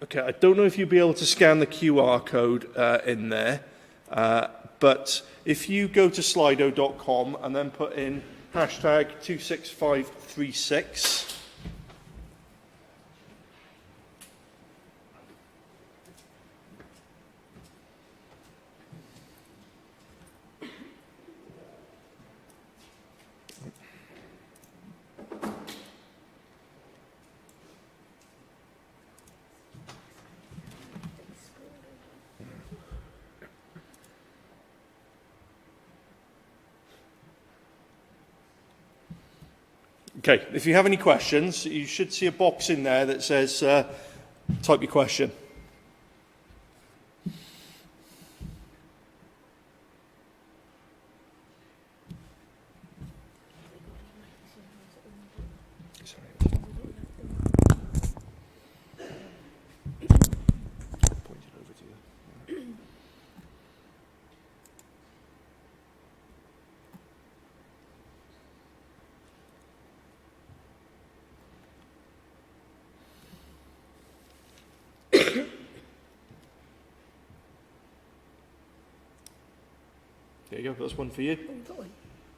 Okay, I don't know if you'll be able to scan the QR code in there, But if you go to slido.com and then put in hashtag 26536, okay, if you have any questions, you should see a box in there that says type your question. There you go, that's one for you.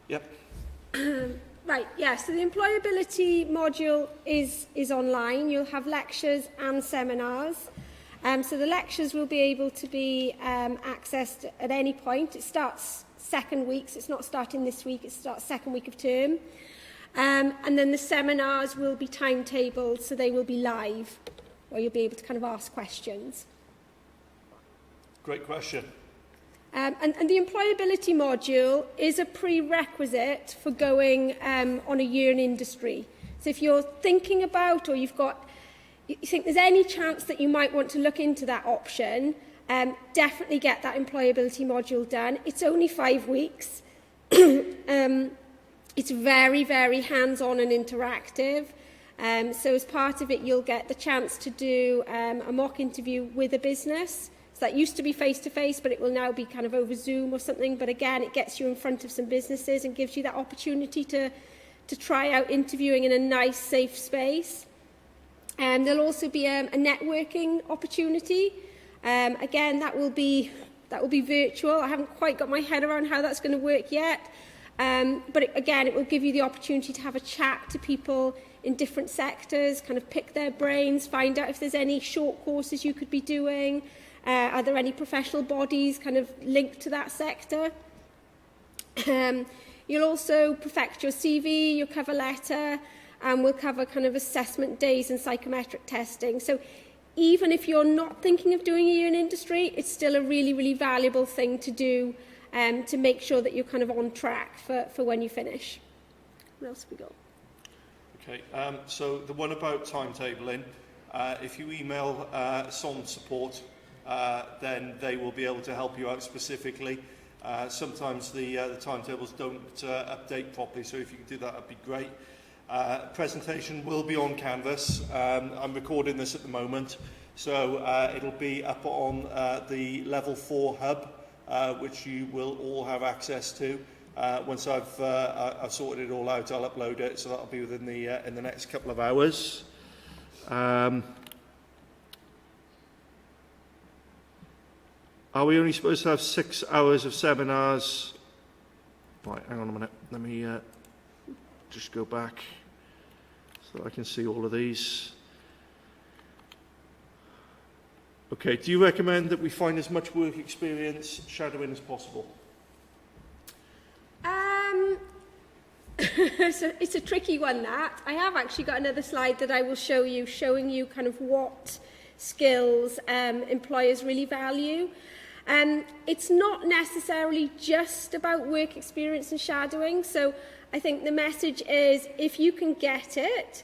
Yep. Right, yeah, so the employability module is online. You'll have lectures and seminars. So the lectures will be able to be accessed at any point. It starts second week, so it's not starting this week, it starts second week of term. And then the seminars will be timetabled, so they will be live, where you'll be able to kind of ask questions. Great question. And the employability module is a prerequisite for going on a year in industry. So if you're thinking about, or you think there's any chance that you might want to look into that option, definitely get that employability module done. It's only 5 weeks. It's very, very hands-on and interactive. So as part of it, you'll get the chance to do a mock interview with a business. So that used to be face-to-face, but it will now be kind of over Zoom or something. But again, it gets you in front of some businesses and gives you that opportunity to try out interviewing in a nice, safe space. There'll also be a networking opportunity. Again, that will be virtual. I haven't quite got my head around how that's going to work yet. But again, it will give you the opportunity to have a chat to people in different sectors, kind of pick their brains, find out if there's any short courses you could be doing. Are there any professional bodies kind of linked to that sector? You'll also perfect your CV, your cover letter, and we'll cover kind of assessment days and psychometric testing. So even if you're not thinking of doing a year in industry, it's still a really, really valuable thing to do to make sure that you're kind of on track for when you finish. What else have we got? Okay, so the one about timetabling, if you email SON support, then they will be able to help you out specifically. Sometimes the timetables don't update properly, so if you could do that, that'd be great. Presentation will be on Canvas. I'm recording this at the moment, so it'll be up on the Level 4 hub, which you will all have access to. Once I've sorted it all out, I'll upload it, so that'll be within the in the next couple of hours. Are we only supposed to have 6 hours of seminars? Right, hang on a minute. Let me just go back so that I can see all of these. Okay, do you recommend that we find as much work experience shadowing as possible? It's a tricky one, that. I have actually got another slide that I will show you, showing you kind of what skills employers really value. It's not necessarily just about work experience and shadowing. So I think the message is, if you can get it,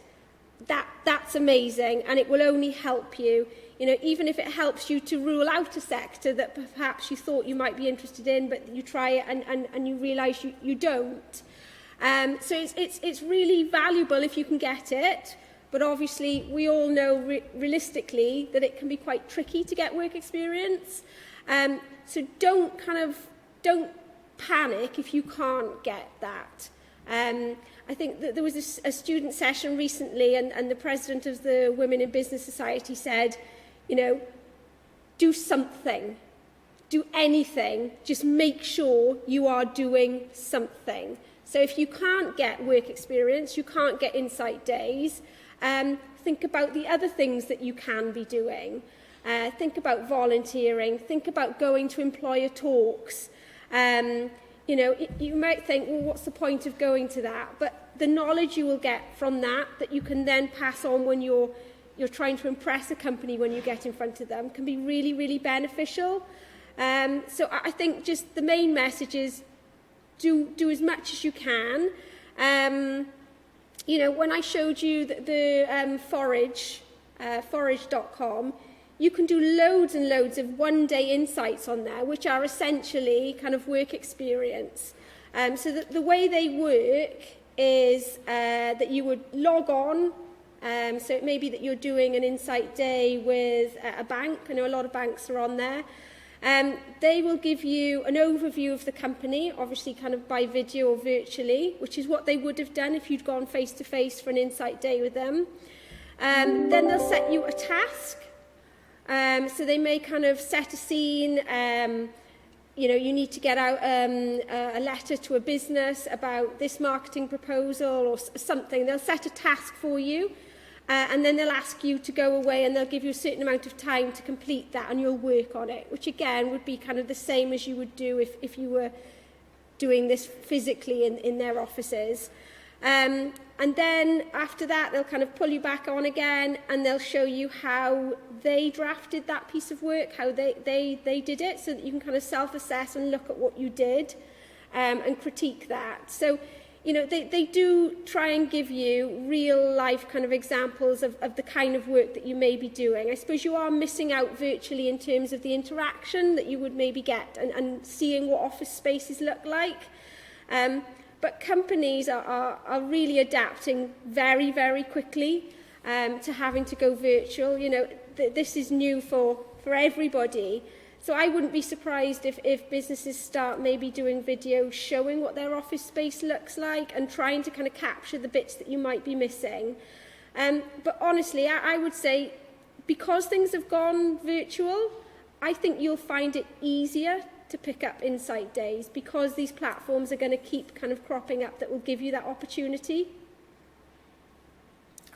that's amazing, and it will only help you. You know, even if it helps you to rule out a sector that perhaps you thought you might be interested in, but you try it and you realise you don't. So it's really valuable if you can get it. But obviously, we all know realistically that it can be quite tricky to get work experience. So don't panic if you can't get that. I think that there was a student session recently, and the president of the Women in Business Society said, you know, do something. do anything, just make sure you are doing something. So if you can't get work experience, you can't get insight days, think about the other things that you can be doing. Think about volunteering, think about going to employer talks. You know, you might think, well, what's the point of going to that? But the knowledge you will get from that you can then pass on when you're trying to impress a company when you get in front of them can be really, really beneficial. So I think just the main message is do as much as you can. You know, when I showed you the Forage, forage.com, you can do loads and loads of one-day insights on there, which are essentially kind of work experience. So the way they work is that you would log on. So it may be that you're doing an insight day with a bank. I know a lot of banks are on there. They will give you an overview of the company, obviously kind of by video or virtually, which is what they would have done if you'd gone face-to-face for an insight day with them. Then they'll set you a task. So they may kind of set a scene, you know, you need to get out a letter to a business about this marketing proposal or something. They'll set a task for you. And then they'll ask you to go away and they'll give you a certain amount of time to complete that and you'll work on it, which again would be kind of the same as you would do if you were doing this physically in their offices. And then after that, they'll kind of pull you back on again and they'll show you how they drafted that piece of work, how they did it, so that you can kind of self-assess and look at what you did and critique that. So, you know, they do try and give you real-life kind of examples of the kind of work that you may be doing. I suppose you are missing out virtually in terms of the interaction that you would maybe get and seeing what office spaces look like. But companies are really adapting very, very quickly to having to go virtual. You know, this is new for everybody. So I wouldn't be surprised if businesses start maybe doing videos showing what their office space looks like and trying to kind of capture the bits that you might be missing. But honestly, I would say because things have gone virtual, I think you'll find it easier to pick up insight days because these platforms are going to keep kind of cropping up that will give you that opportunity.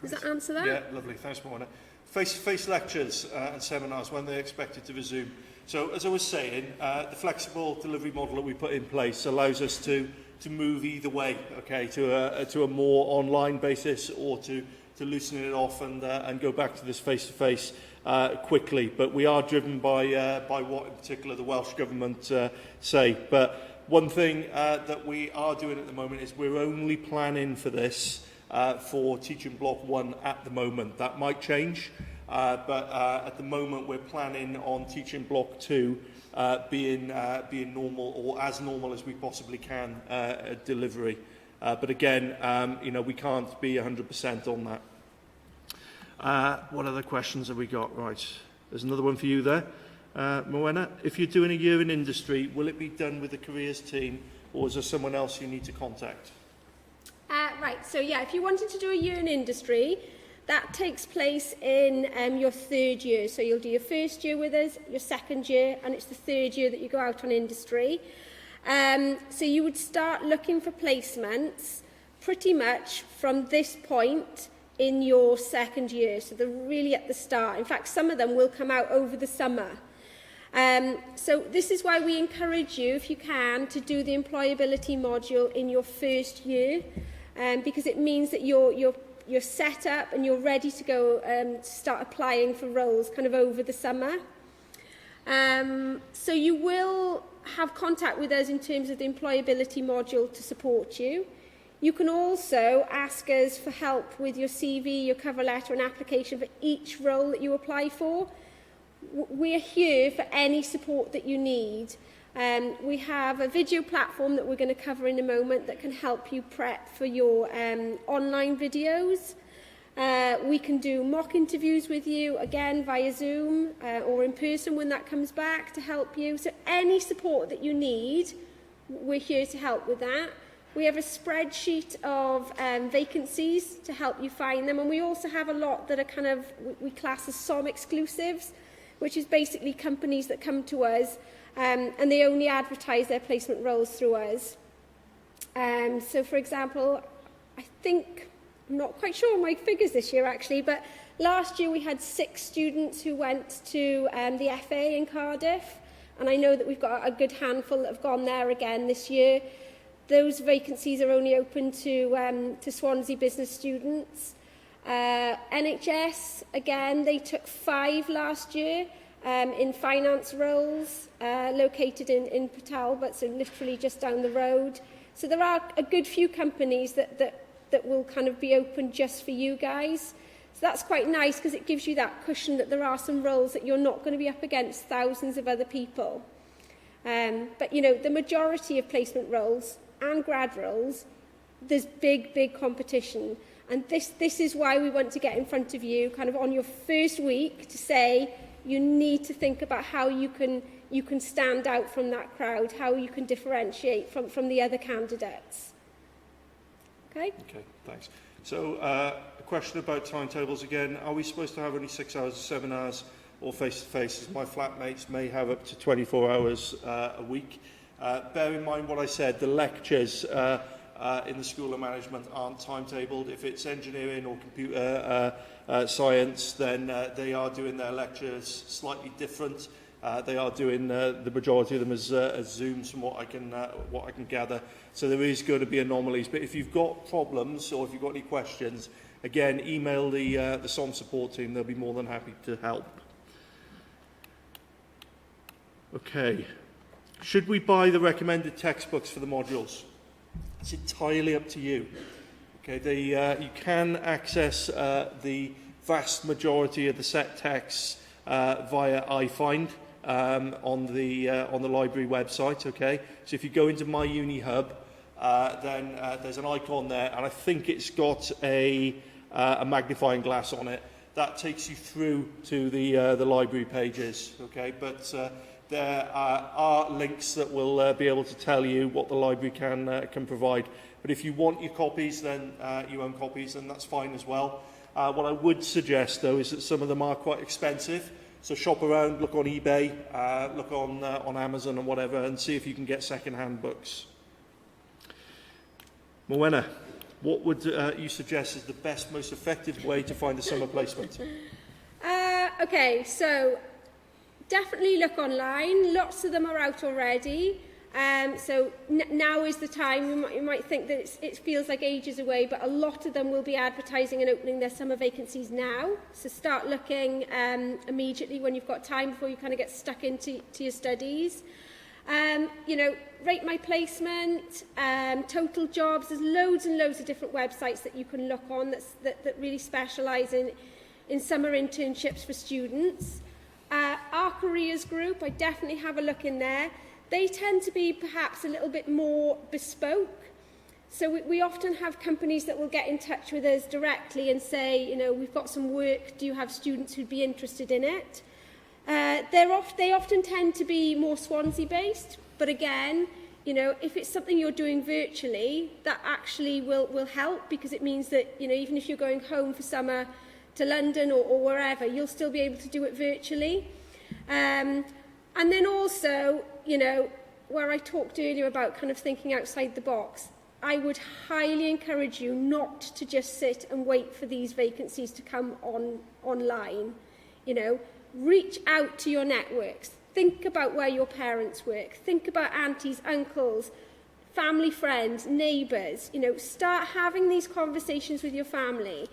Does that answer that? Yeah, lovely. Thanks, Mona. Face-to-face lectures and seminars, when they're expected to resume. So, as I was saying, the flexible delivery model that we put in place allows us to move either way, okay, to a more online basis or to loosen it off and go back to this face-to-face quickly. But we are driven by what in particular the Welsh Government say. But one thing that we are doing at the moment is we're only planning for this for Teaching Block 1 at the moment. That might change, but at the moment we're planning on Teaching Block 2 being normal or as normal as we possibly can delivery. But again, you know, we can't be 100% on that. What other questions have we got? Right, there's another one for you there. Moena, if you're doing a year in industry, will it be done with the careers team or is there someone else you need to contact? Right, so yeah, if you wanted to do a year in industry, that takes place in your third year. So you'll do your first year with us, your second year, and it's the third year that you go out on industry. So you would start looking for placements pretty much from this point in your second year. So they're really at the start. In fact, some of them will come out over the summer. So this is why we encourage you, if you can, to do the employability module in your first year, because it means that you're set up and you're ready to go to start applying for roles kind of over the summer. So you will have contact with us in terms of the employability module to support you. You can also ask us for help with your CV, your cover letter and application for each role that you apply for. We're here for any support that you need. We have a video platform that we're going to cover in a moment that can help you prep for your online videos. We can do mock interviews with you, again, via Zoom or in person when that comes back to help you. So any support that you need, we're here to help with that. We have a spreadsheet of vacancies to help you find them. And we also have a lot that are kind of, we class as SOM exclusives, which is basically companies that come to us and they only advertise their placement roles through us. So, for example, I think, I'm not quite sure on my figures this year actually, but last year we had 6 students who went to the FA in Cardiff, and I know that we've got a good handful that have gone there again this year. Those vacancies are only open to Swansea business students. NHS, again, they took 5 last year in finance roles located in Port Talbot, so literally just down the road. So there are a good few companies that will kind of be open just for you guys. So that's quite nice because it gives you that cushion that there are some roles that you're not going to be up against thousands of other people. But, you know, the majority of placement roles and grad roles, there's big competition. And this is why we want to get in front of you kind of on your first week to say you need to think about how you can stand out from that crowd, how you can differentiate from the other candidates. Okay? Okay, thanks. So, a question about timetables again. Are we supposed to have only 6 hours or 7 hours or face-to-face? My flatmates may have up to 24 hours a week. Bear in mind what I said, the lectures in the School of Management aren't timetabled. If it's engineering or computer science, then they are doing their lectures slightly different. They are doing the majority of them as Zooms from what I can gather. So there is going to be anomalies. But if you've got problems or if you've got any questions, again, email the SOM support team. They'll be more than happy to help. Okay. Should we buy the recommended textbooks for the modules? It's entirely up to you. Okay, you can access the vast majority of the set texts via iFind on the library website. Okay, so if you go into My Uni Hub, then there's an icon there, and I think it's got a magnifying glass on it that takes you through to the library pages. Okay, but there are links that will be able to tell you what the library can provide. But if you want your copies, then you own copies, and that's fine as well. What I would suggest, though, is that some of them are quite expensive. So shop around, look on eBay, look on Amazon and whatever, and see if you can get second-hand books. Morwenna, what would you suggest is the best, most effective way to find a summer placement? Okay, so definitely look online. Lots of them are out already. So now is the time. You might think that it feels like ages away, but a lot of them will be advertising and opening their summer vacancies now. So start looking immediately when you've got time before you kind of get stuck into your studies. You know, Rate My Placement, Total Jobs. There's loads and loads of different websites that you can look on that really specialise in summer internships for students. Our careers group, I definitely have a look in there. They tend to be perhaps a little bit more bespoke. So we often have companies that will get in touch with us directly and say, you know, we've got some work, do you have students who'd be interested in it? They often tend to be more Swansea-based, but again, you know, if it's something you're doing virtually, that actually will help, because it means that, you know, even if you're going home for summer to London or wherever, you'll still be able to do it virtually. And then also, you know, where I talked earlier about kind of thinking outside the box, I would highly encourage you not to just sit and wait for these vacancies to come online. You know, reach out to your networks. Think about where your parents work. Think about aunties, uncles, family friends, neighbours. You know, start having these conversations with your family.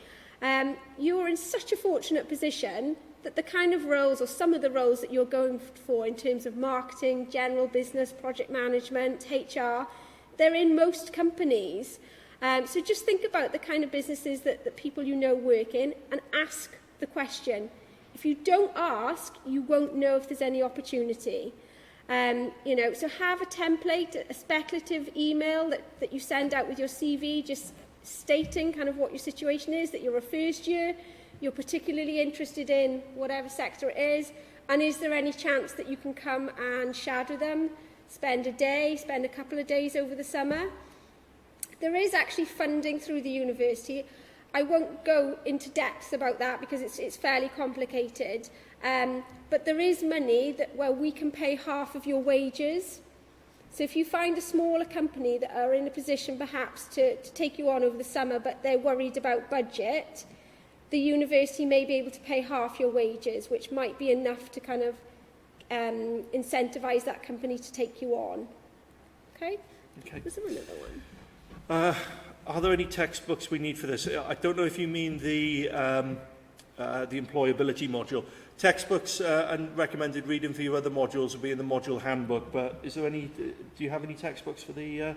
You're in such a fortunate position that the kind of roles, or some of the roles that you're going for in terms of marketing, general business, project management, HR, they're in most companies. So just think about the kind of businesses that people you know work in, and ask the question. If you don't ask, you won't know if there's any opportunity. You know, so have a template, a speculative email that you send out with your CV, just stating kind of what your situation is, that you're a first year, you're particularly interested in whatever sector it is, and is there any chance that you can come and shadow them, spend a couple of days over the summer? There is actually funding through the university. I won't go into depth about that because it's fairly complicated. but there is money where we can pay half of your wages. So if you find a smaller company that are in a position perhaps to take you on over the summer, but they're worried about budget, the university may be able to pay half your wages, which might be enough to kind of incentivise that company to take you on. Okay? Was there another one? Are there any textbooks we need for this? I don't know if you mean the employability module. Textbooks and recommended reading for your other modules will be in the module handbook, but is there any, do you have any textbooks for the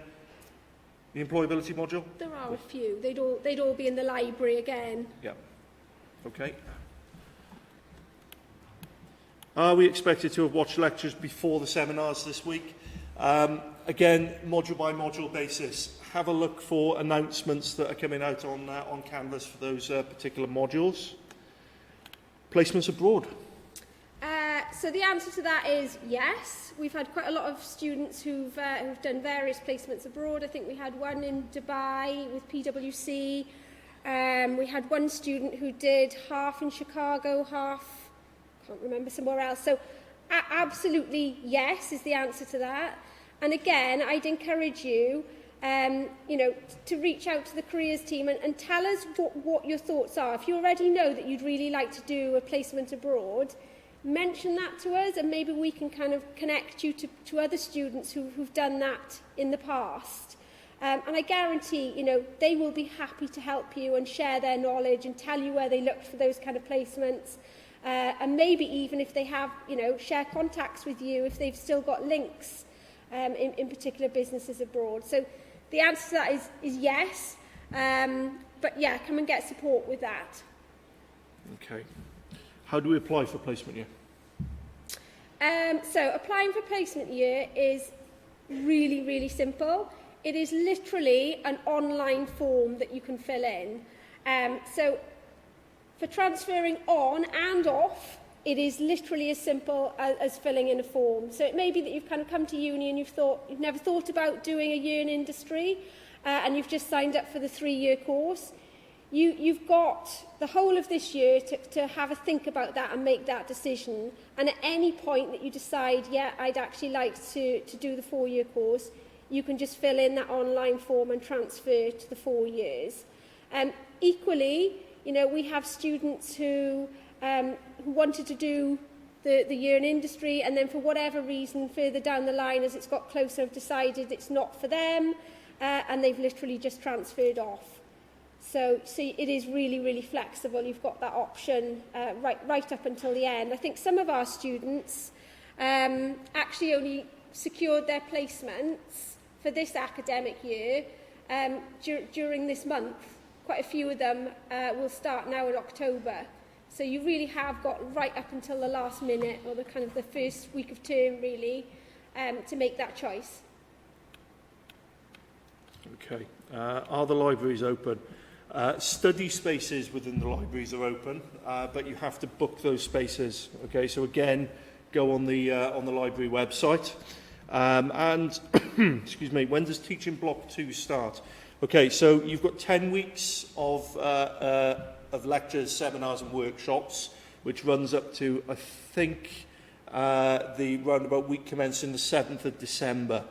employability module? There are a few. They'd all be in the library again. Yeah. Okay. Are we expected to have watched lectures before the seminars this week? Again, module by module basis. Have a look for announcements that are coming out on Canvas for those particular modules. Placements abroad? So the answer to that is yes. We've had quite a lot of students who've done various placements abroad. I think we had one in Dubai with PwC. We had one student who did half in Chicago, half, can't remember, somewhere else. So absolutely yes is the answer to that. And again, I'd encourage you, to reach out to the careers team and tell us what your thoughts are. If you already know that you'd really like to do a placement abroad, mention that to us and maybe we can kind of connect you to other students who've done that in the past. And I guarantee, they will be happy to help you and share their knowledge and tell you where they looked for those kind of placements. And maybe even if they have, share contacts with you, if they've still got links in particular businesses abroad. So the answer to that is yes. But yeah, come and get support with that. Okay. How do we apply for placement year? So applying for placement year is really, really simple. It is literally an online form that you can fill in. So for transferring on and off, it is literally as simple as filling in a form. So it may be that you've kind of come to uni and you've never thought about doing a year in industry, and you've just signed up for the 3-year course. You've got the whole of this year to have a think about that and make that decision. And at any point that you decide, yeah, I'd actually like to do the 4-year course, you can just fill in that online form and transfer to the 4 years. Equally, we have students who wanted to do the year in industry and then for whatever reason further down the line as it's got closer have decided it's not for them and they've literally just transferred off. So it is really, really flexible. You've got that option right up until the end. I think some of our students actually only secured their placements for this academic year during this month. Quite a few of them will start now in October. So you really have got right up until the last minute or the first week of term really to make that choice. Okay. Are the libraries open? Study spaces within the libraries are open, but you have to book those spaces. Okay, so again, go on the library website. And excuse me, when does Teaching Block 2 start? Okay, so you've got 10 weeks of lectures, seminars, and workshops, which runs up to I think the roundabout week commencing the 7th of December.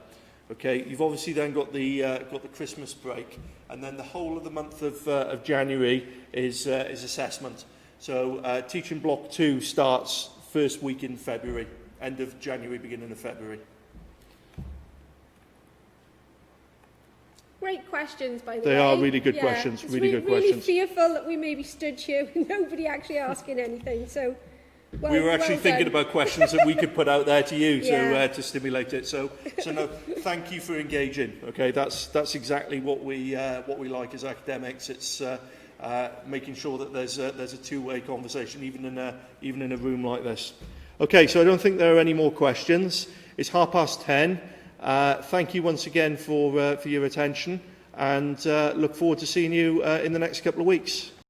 Okay, you've obviously then got the Christmas break, and then the whole of the month of January is assessment. So Teaching Block 2 starts first week in February, end of January, beginning of February. Great questions, by the way. They are really good questions. Really good questions. Really fearful that we maybe stood here with nobody actually asking anything. So. We were actually thinking about questions that we could put out there to you to stimulate it. So no, thank you for engaging. Okay, that's exactly what we like as academics. It's making sure that there's a two-way conversation, even in a room like this. Okay, so I don't think there are any more questions. It's 10:30. Thank you once again for your attention, and look forward to seeing you in the next couple of weeks.